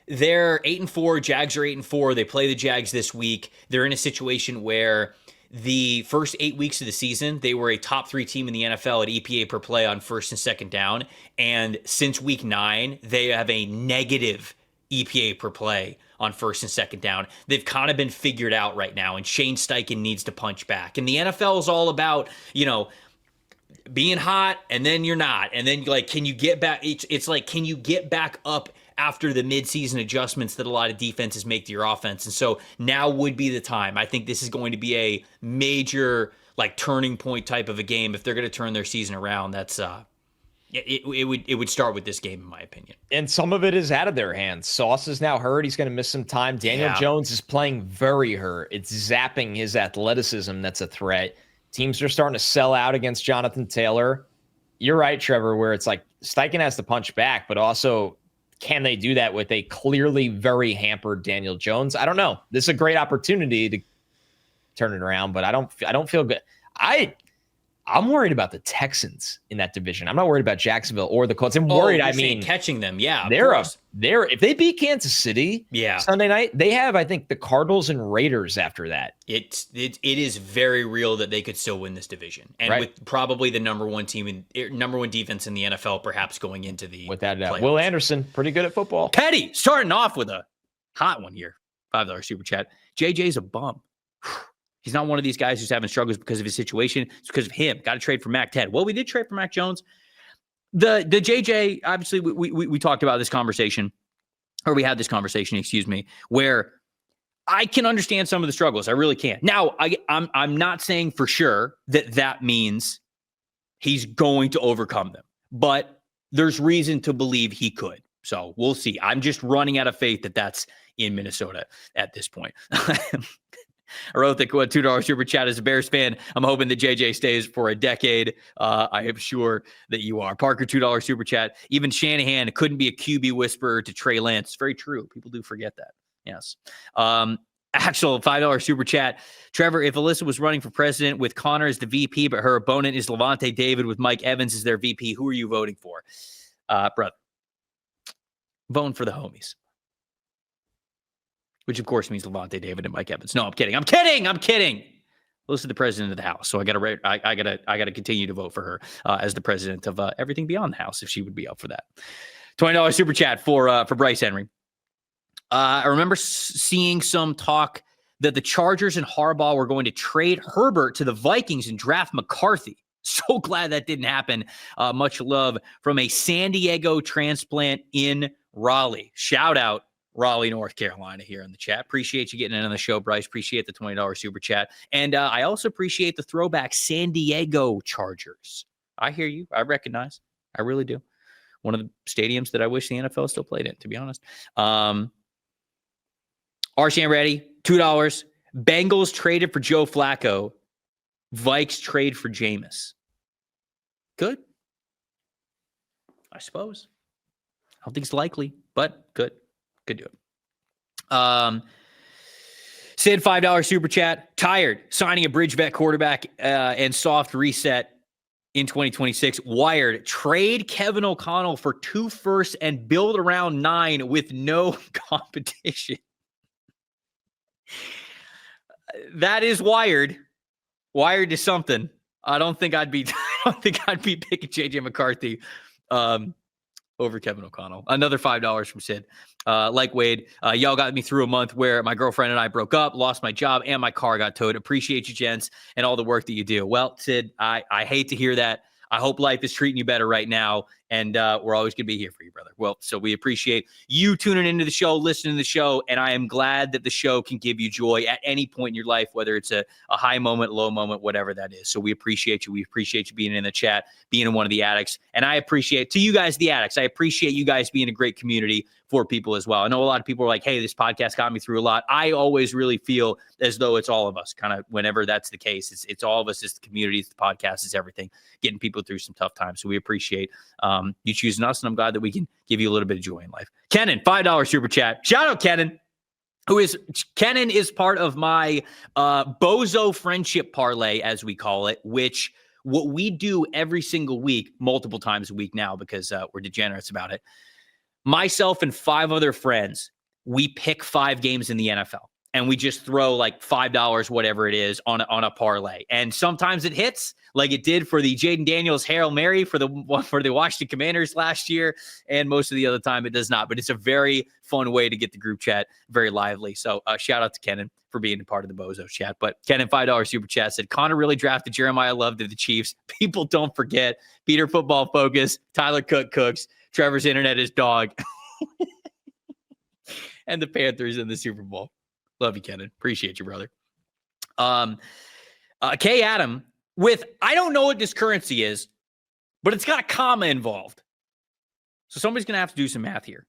they're 8-4. Jags are 8-4. They play the Jags this week. They're in a situation where the first 8 weeks of the season, they were a top 3 team in the NFL at EPA per play on first and second down. And since week 9, they have a negative EPA per play on first and second down. They've kind of been figured out right now, and Shane Steichen needs to punch back. And the NFL is all about, being hot and then you're not. And then can you get back? It's like, can you get back up after the midseason adjustments that a lot of defenses make to your offense? And so now would be the time. I think this is going to be a major turning point type of a game. If they're going to turn their season around, that's it would start with this game, in my opinion.
And some of it is out of their hands. Sauce is now hurt. He's going to miss some time. Daniel Jones is playing very hurt. It's zapping his athleticism. That's a threat. Teams are starting to sell out against Jonathan Taylor. You're right, Trevor, where it's like Steichen has to punch back, but also, can they do that with a clearly very hampered Daniel Jones? I don't know. This is a great opportunity to turn it around, but I don't feel good. I I'm worried about the Texans in that division. I'm not worried about Jacksonville or the Colts. I'm worried. I mean,
catching them. Yeah,
they're if they beat Kansas City, Sunday night, they have, I think, the Cardinals and Raiders after that.
It is very real that they could still win this division, and with probably the number one defense in the NFL, perhaps going into the
without doubt.
playoffs.
Will Anderson, pretty good at football.
Petty starting off with a hot one here. $5 super chat. JJ's a bum. He's not one of these guys who's having struggles because of his situation. It's because of him. Got to trade for Mac 10. Well, we did trade for Mac Jones. The JJ, obviously, we talked about this conversation, or we had this conversation, excuse me, where I can understand some of the struggles. I really can. Now, I'm not saying for sure that means he's going to overcome them, but there's reason to believe he could. So we'll see. I'm just running out of faith that that's in Minnesota at this point. I wrote the $2 super chat as a Bears fan. I'm hoping that JJ stays for a decade. I am sure that you are. Parker, $2 super chat. Even Shanahan couldn't be a QB whisperer to Trey Lance. It's very true. People do forget that. Yes. Actual $5 super chat. Trevor, if Alyssa was running for president with Connor as the VP, but her opponent is Levante David with Mike Evans as their VP, who are you voting for? Brother, voting for the homies. Which, of course, means Levante David and Mike Evans. No, I'm kidding. I'm kidding. Alyssa's the president of the House, so I gotta continue to vote for her as the president of everything beyond the House, if she would be up for that. $20 super chat for Bryce Henry. I remember seeing some talk that the Chargers and Harbaugh were going to trade Herbert to the Vikings and draft McCarthy. So glad that didn't happen. Much love from a San Diego transplant in Raleigh. Shout out Raleigh, North Carolina here in the chat. Appreciate you getting in on the show, Bryce. Appreciate the $20 super chat. And I also appreciate the throwback San Diego Chargers. I hear you. I recognize. I really do. One of the stadiums that I wish the NFL still played in, to be honest. Arshan Reddy, $2. Bengals traded for Joe Flacco. Vikes trade for Jameis. Good. I suppose. I don't think it's likely, but good. Could do it. Sid, $5 super chat. Tired. Signing a bridge vet quarterback and soft reset in 2026. Wired. Trade Kevin O'Connell for 2 firsts and build around 9 with no competition. That is wired. Wired to something. I don't think I'd be picking JJ McCarthy over Kevin O'Connell. Another $5 from Sid. Like Wade, y'all got me through a month where my girlfriend and I broke up, lost my job, and my car got towed. Appreciate you, gents, and all the work that you do. Well, Sid, I hate to hear that. I hope life is treating you better right now, and we're always going to be here for you, brother. Well, so we appreciate you tuning into the show, listening to the show, and I am glad that the show can give you joy at any point in your life, whether it's a high moment, low moment, whatever that is. So we appreciate you. We appreciate you being in the chat, being in one of the Addicts, and I appreciate, to you guys, the Addicts, I appreciate you guys being a great community for people as well. I know a lot of people are like, hey, this podcast got me through a lot. I always really feel as though it's all of us, kind of whenever that's the case. It's all of us. It's the community, it's the podcast, it's everything, getting people through some tough times. So we appreciate you choosing us, and I'm glad that we can give you a little bit of joy in life. Kenan, $5 super chat. Shout out Kenan, Kenan is part of my Bozo friendship parlay, as we call it, which what we do every single week, multiple times a week now, because we're degenerates about it. Myself and 5 other friends, we pick 5 games in the NFL, and we just throw like $5, whatever it is, on a parlay. And sometimes it hits, like it did for the Jaden Daniels Hail Mary for the Washington Commanders last year, and most of the other time it does not. But it's a very fun way to get the group chat very lively. So shout out to Kenan for being a part of the Bozo chat. But Kenan, $5 super chat, said Connor really drafted Jeremiah Love to the Chiefs. People don't forget. Peter Football Focus, Tyler Cook cooks. Trevor's internet is dog. And the Panthers in the Super Bowl. Love you, Kenan. Appreciate you, brother. K. Adam with, I don't know what this currency is, but it's got a comma involved. So somebody's going to have to do some math here.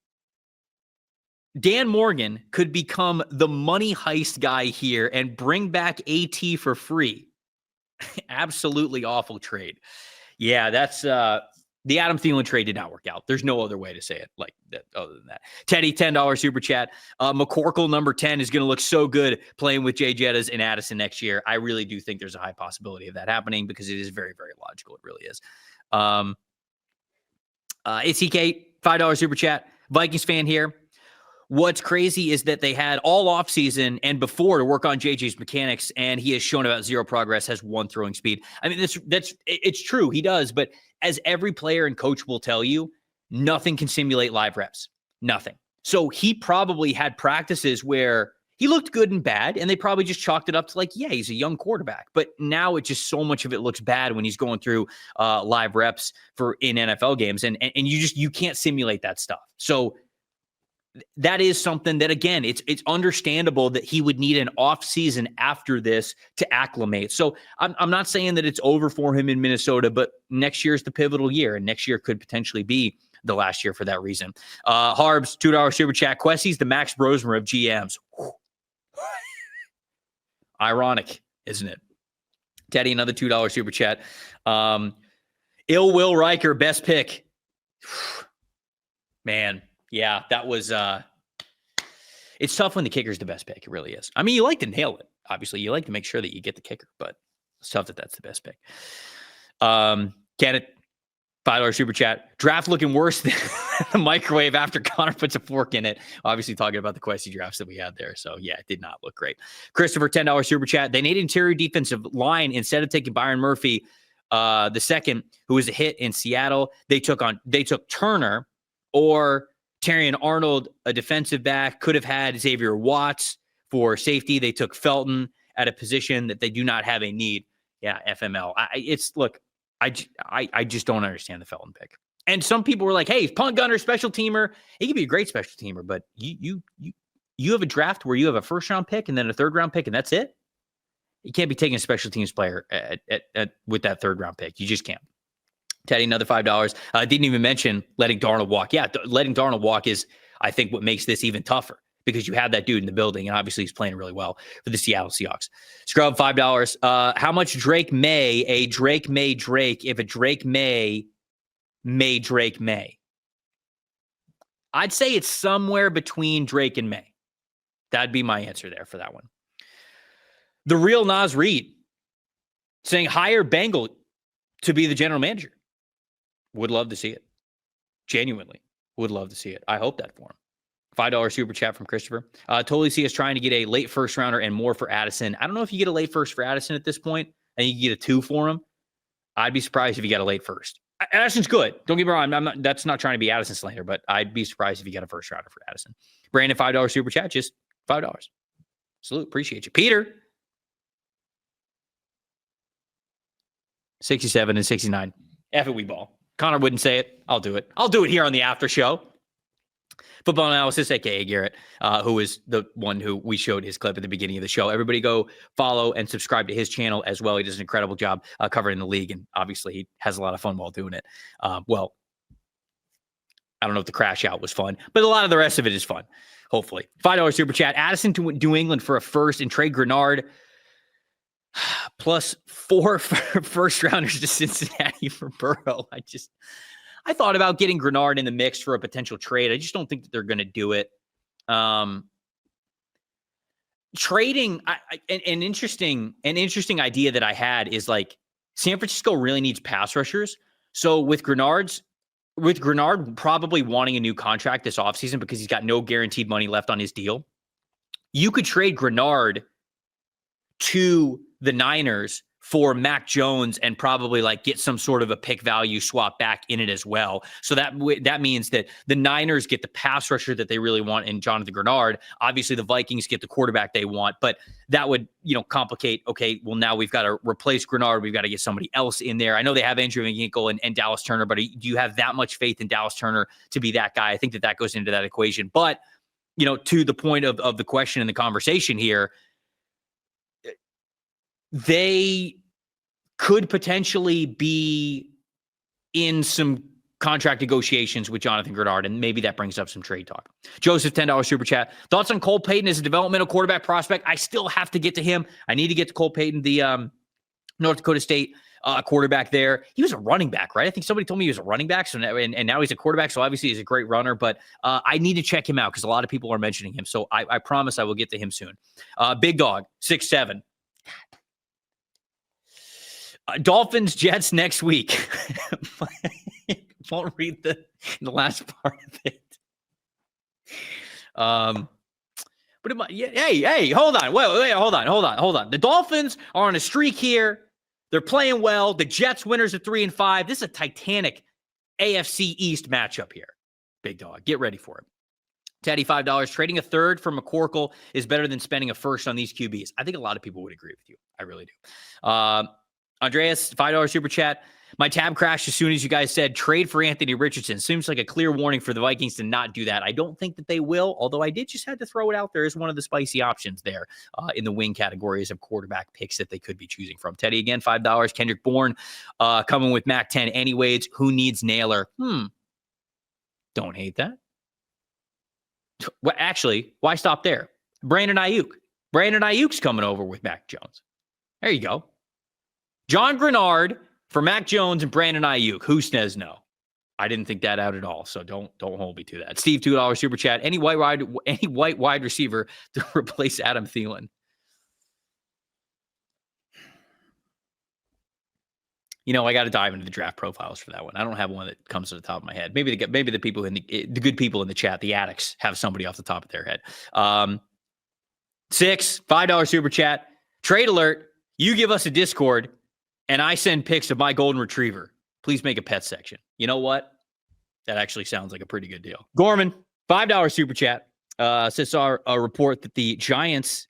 Dan Morgan could become the money heist guy here and bring back AT for free. Absolutely awful trade. Yeah, that's The Adam Thielen trade did not work out. There's no other way to say it like that other than that. Teddy, $10 super chat. McCorkle, number 10, is going to look so good playing with Jay Jettas and Addison next year. I really do think there's a high possibility of that happening because it is very, very logical. It really is. ACK, $5 super chat. Vikings fan here. What's crazy is that they had all offseason and before to work on JJ's mechanics, and he has shown about zero progress, has one throwing speed. I mean, it's true. He does, but as every player and coach will tell you, nothing can simulate live reps. Nothing. So he probably had practices where he looked good and bad, and they probably just chalked it up to like, yeah, he's a young quarterback. But now it just so much of it looks bad when he's going through live reps in NFL games, and you can't simulate that stuff. So that is something that, again, it's understandable that he would need an off season after this to acclimate. So I'm not saying that it's over for him in Minnesota, but next year is the pivotal year, and next year could potentially be the last year for that reason. Harbs, $2 super chat. Quessie's the Max Brosmer of GMs. Ironic, isn't it? Teddy, another $2 super chat. Ill Will Riker, best pick. Man. Yeah, that was it's tough when the kicker's the best pick. It really is. I mean, you like to nail it. Obviously, you like to make sure that you get the kicker, but it's tough that that's the best pick. Kenneth, $5 super chat. Draft looking worse than the microwave after Connor puts a fork in it. Obviously talking about the Quessy drafts that we had there. So yeah, it did not look great. Christopher, $10 super chat. They need interior defensive line instead of taking Byron Murphy, the second, who was a hit in Seattle. They took Turner or Terrion Arnold, a defensive back. Could have had Xavier Watts for safety. They took Felton at a position that they do not have a need. Yeah, FML. I just don't understand the Felton pick. And some people were like, "Hey, punt gunner, special teamer. He could be a great special teamer, but you have a draft where you have a first round pick and then a third round pick, and that's it. You can't be taking a special teams player with that third round pick. You just can't." Teddy, another $5. Didn't even mention letting Darnold walk. Yeah, letting Darnold walk is, I think, what makes this even tougher because you have that dude in the building, and obviously he's playing really well for the Seattle Seahawks. Scrub, $5. How much Drake May, a Drake May Drake, if a Drake May Drake May? I'd say it's somewhere between Drake and May. That'd be my answer there for that one. The real Nas Reed saying hire Bengal to be the general manager. Would love to see it. Genuinely would love to see it. I hope that for him. $5 super chat from Christopher. Totally see us trying to get a late first rounder and more for Addison. I don't know if you get a late first for Addison at this point and you can get a 2 for him. I'd be surprised if you got a late first. Addison's good. Don't get me wrong. That's not trying to be Addison slander, but I'd be surprised if you got a first rounder for Addison. Brandon, $5 super chat. Just $5. Salute. Appreciate you. Peter, 67 and 69. F it, we ball. Connor wouldn't say it. I'll do it. I'll do it here on the after show. Football analysis, aka Garrett, who is the one who we showed his clip at the beginning of the show. Everybody go follow and subscribe to his channel as well. He does an incredible job covering the league, and obviously he has a lot of fun while doing it. Well, I don't know if the crash out was fun, but a lot of the rest of it is fun, hopefully. $5 super chat. Addison to New England for a first and trade Grenard. Plus 4 first rounders to Cincinnati for Burrow. I thought about getting Grenard in the mix for a potential trade. I just don't think that they're going to do it. Trading, an interesting idea that I had is like San Francisco really needs pass rushers. So with Grenard probably wanting a new contract this offseason because he's got no guaranteed money left on his deal, you could trade Grenard to the Niners for Mac Jones and probably like get some sort of a pick value swap back in it as well. So that means that the Niners get the pass rusher that they really want in Jonathan Grenard. Obviously the Vikings get the quarterback they want, but that would, complicate. Okay, well now we've got to replace Grenard. We've got to get somebody else in there. I know they have Andrew McGinkle and Dallas Turner, but do you have that much faith in Dallas Turner to be that guy? I think that goes into that equation. But, to the point of the question and the conversation here, they could potentially be in some contract negotiations with Jonathan Grenard, and maybe that brings up some trade talk. Joseph, $10 super chat. Thoughts on Cole Payton as a developmental quarterback prospect? I still have to get to him. I need to get to Cole Payton, the North Dakota State quarterback there. He was a running back, right? I think somebody told me he was a running back. So now, and now he's a quarterback. So obviously he's a great runner, but I need to check him out because a lot of people are mentioning him. So I promise I will get to him soon. Big dog, 6'7". Dolphins, Jets next week. Won't read the last part of it. But hey, hold on. Wait, hold on. The Dolphins are on a streak here. They're playing well. The Jets winners are 3-5. This is a titanic AFC East matchup here. Big dog. Get ready for it. Teddy, $5. Trading a third for McCorkle is better than spending a first on these QBs. I think a lot of people would agree with you. I really do. Andreas, $5 super chat. My tab crashed as soon as you guys said trade for Anthony Richardson. Seems like a clear warning for the Vikings to not do that. I don't think that they will, although I did just have to throw it out there as one of the spicy options there in the wing categories of quarterback picks that they could be choosing from. Teddy, again, $5. Kendrick Bourne coming with Mac 10 anyways. Who needs Naylor? Don't hate that. Well, actually, why stop there? Brandon Ayuk. Brandon Ayuk's coming over with Mac Jones. There you go. John Grenard for Mac Jones and Brandon Ayuk. Who says no? I didn't think that out at all, so don't hold me to that. Steve, $2 super chat. Any white wide receiver to replace Adam Thielen? You know, I got to dive into the draft profiles for that one. I don't have one that comes to the top of my head. Maybe the people in the good people in the chat, the addicts, have somebody off the top of their head. $5 super chat. Trade alert. You give us a Discord, and I send pics of my golden retriever. Please make a pet section. You know what? That actually sounds like a pretty good deal. Gorman, $5 super chat. Says a report that the Giants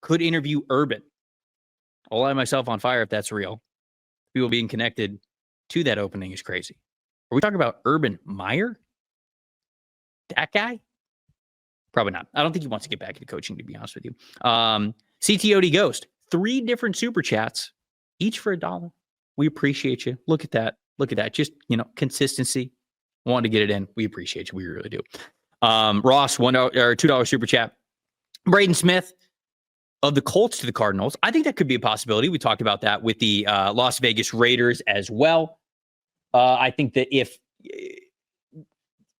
could interview Urban. I'll light myself on fire if that's real. People being connected to that opening is crazy. Are we talking about Urban Meyer? That guy? Probably not. I don't think he wants to get back into coaching, to be honest with you. CTOD Ghost, 3 different super chats, each for $1. We appreciate you. Look at that. Just, consistency. Wanted to get it in. We appreciate you. We really do. Ross, $1 or $2 super chat. Braden Smith of the Colts to the Cardinals. I think that could be a possibility. We talked about that with the Las Vegas Raiders as well. I think that if,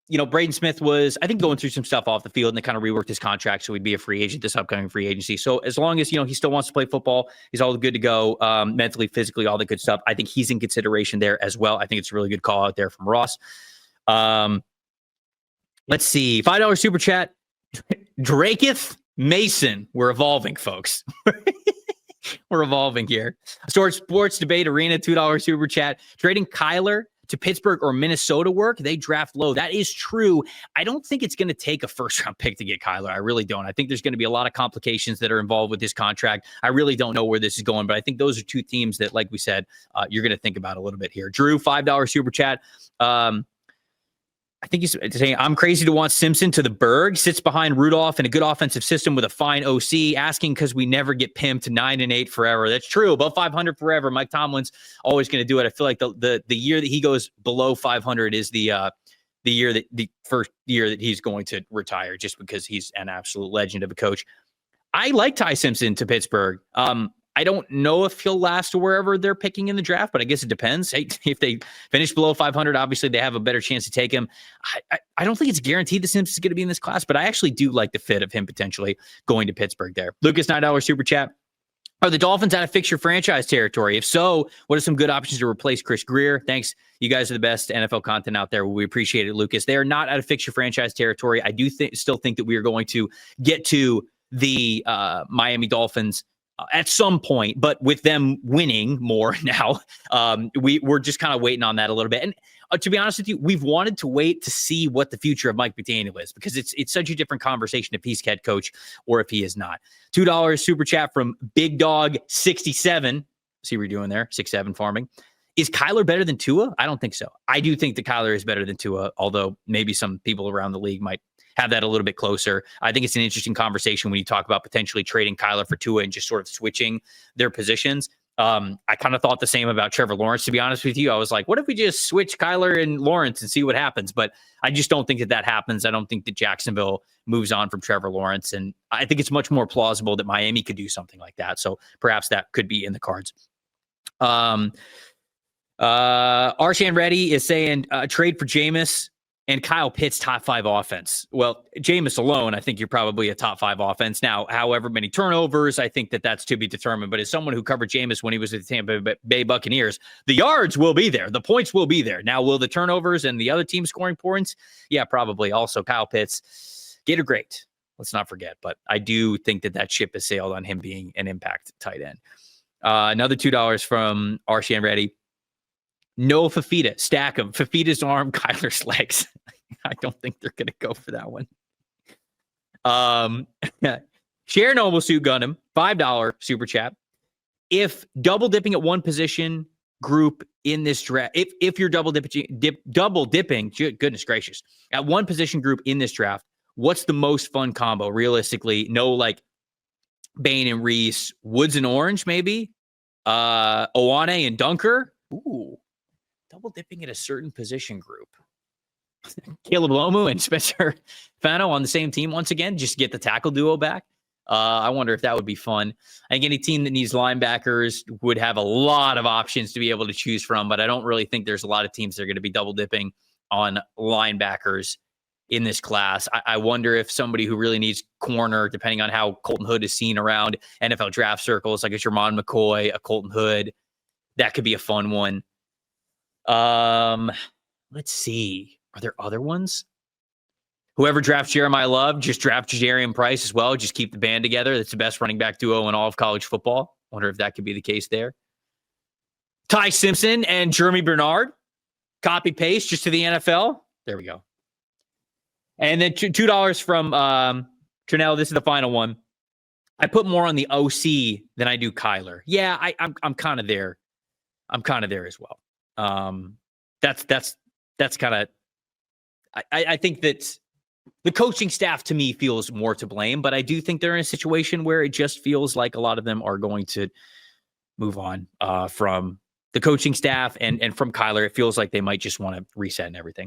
Braden Smith was, I think, going through some stuff off the field, and they kind of reworked his contract so he'd be a free agent this upcoming free agency. So as long as, he still wants to play football, he's all good to go, mentally, physically, all the good stuff. I think he's in consideration there as well. I think it's a really good call out there from Ross. Let's see. $5 super chat. Draketh Mason. We're evolving, folks. We're evolving here. Sports Debate Arena, $2 super chat. Trading Kyler to Pittsburgh or Minnesota work? They draft low. That is true. I don't think it's going to take a first-round pick to get Kyler. I really don't. I think there's going to be a lot of complications that are involved with this contract. I really don't know where this is going, but I think those are 2 teams that, like we said, you're going to think about a little bit here. Drew, $5 super chat. I think he's saying, I'm crazy to want Simpson to the Berg, sits behind Rudolph in a good offensive system with a fine OC, asking because we never get pimped 9-8 forever. That's true. Above 500 forever. Mike Tomlin's always going to do it. I feel like the year that he goes below 500 is the first year that he's going to retire, just because he's an absolute legend of a coach. I like Ty Simpson to Pittsburgh. I don't know if he'll last to wherever they're picking in the draft, but I guess it depends. Hey, if they finish below 500, obviously they have a better chance to take him. I don't think it's guaranteed the Simpsons is going to be in this class, but I actually do like the fit of him potentially going to Pittsburgh there. Lucas, $9 super chat. Are the Dolphins out of fixture franchise territory? If so, what are some good options to replace Chris Greer? Thanks. You guys are the best NFL content out there. We appreciate it, Lucas. They are not out of fixture franchise territory. I do still think that we are going to get to the Miami Dolphins at some point, but with them winning more now, we're just kind of waiting on that a little bit. And to be honest with you, we've wanted to wait to see what the future of Mike McDaniel is, because it's such a different conversation if he's head coach or if he is not. $2 super chat from Big Dog 67. See what you're doing there, 6'7" farming. Is Kyler better than Tua? I don't think so. I do think that Kyler is better than Tua, although maybe some people around the league might have that a little bit closer. I think it's an interesting conversation when you talk about potentially trading Kyler for Tua and just sort of switching their positions. I kind of thought the same about Trevor Lawrence, to be honest with you. I was like, what if we just switch Kyler and Lawrence and see what happens? But I just don't think that happens. I don't think that Jacksonville moves on from Trevor Lawrence. And I think it's much more plausible that Miami could do something like that. So perhaps that could be in the cards. Arshan Reddy is saying trade for Jameis and Kyle Pitts top 5 offense. Well, Jameis alone, I think you're probably a top 5 offense. Now, however many turnovers, I think that's to be determined. But as someone who covered Jameis when he was at the Tampa Bay Buccaneers, the yards will be there. The points will be there. Now, will the turnovers and the other team scoring points? Yeah, probably. Also, Kyle Pitts, Gator great. Let's not forget. But I do think that ship has sailed on him being an impact tight end. Another $2 from Arshan Reddy. No Fafita. Stack him. Fafita's arm, Kyler's legs. I don't think they're going to go for that one. Share Noble Suit Gundam, $5 super chat. If double dipping at one position group in this draft, if you're double dipping, goodness gracious, at one position group in this draft, what's the most fun combo? Realistically, no like Bane and Reese, Woods and Orange, maybe. Owane and Dunker. Ooh. Double dipping at a certain position group. Caleb Lomu and Spencer Fano on the same team once again, just to get the tackle duo back. I wonder if that would be fun. I think any team that needs linebackers would have a lot of options to be able to choose from, but I don't really think there's a lot of teams that are going to be double dipping on linebackers in this class. I wonder if somebody who really needs corner, depending on how Colton Hood is seen around NFL draft circles, like a Jermon McCoy, a Colton Hood, that could be a fun one. Let's see. Are there other ones? Whoever drafts Jeremiah Love, just draft Jarian Price as well. Just keep the band together. That's the best running back duo in all of college football. Wonder if that could be the case there. Ty Simpson and Jeremy Bernard. Copy paste just to the NFL. There we go. And then $2 from Trinell. This is the final one. I put more on the OC than I do Kyler. Yeah, I'm kind of there. I'm kind of there as well. That's kind of, I think that the coaching staff to me feels more to blame, but I do think they're in a situation where it just feels like a lot of them are going to move on from the coaching staff and from Kyler. It feels like they might just want to reset and everything.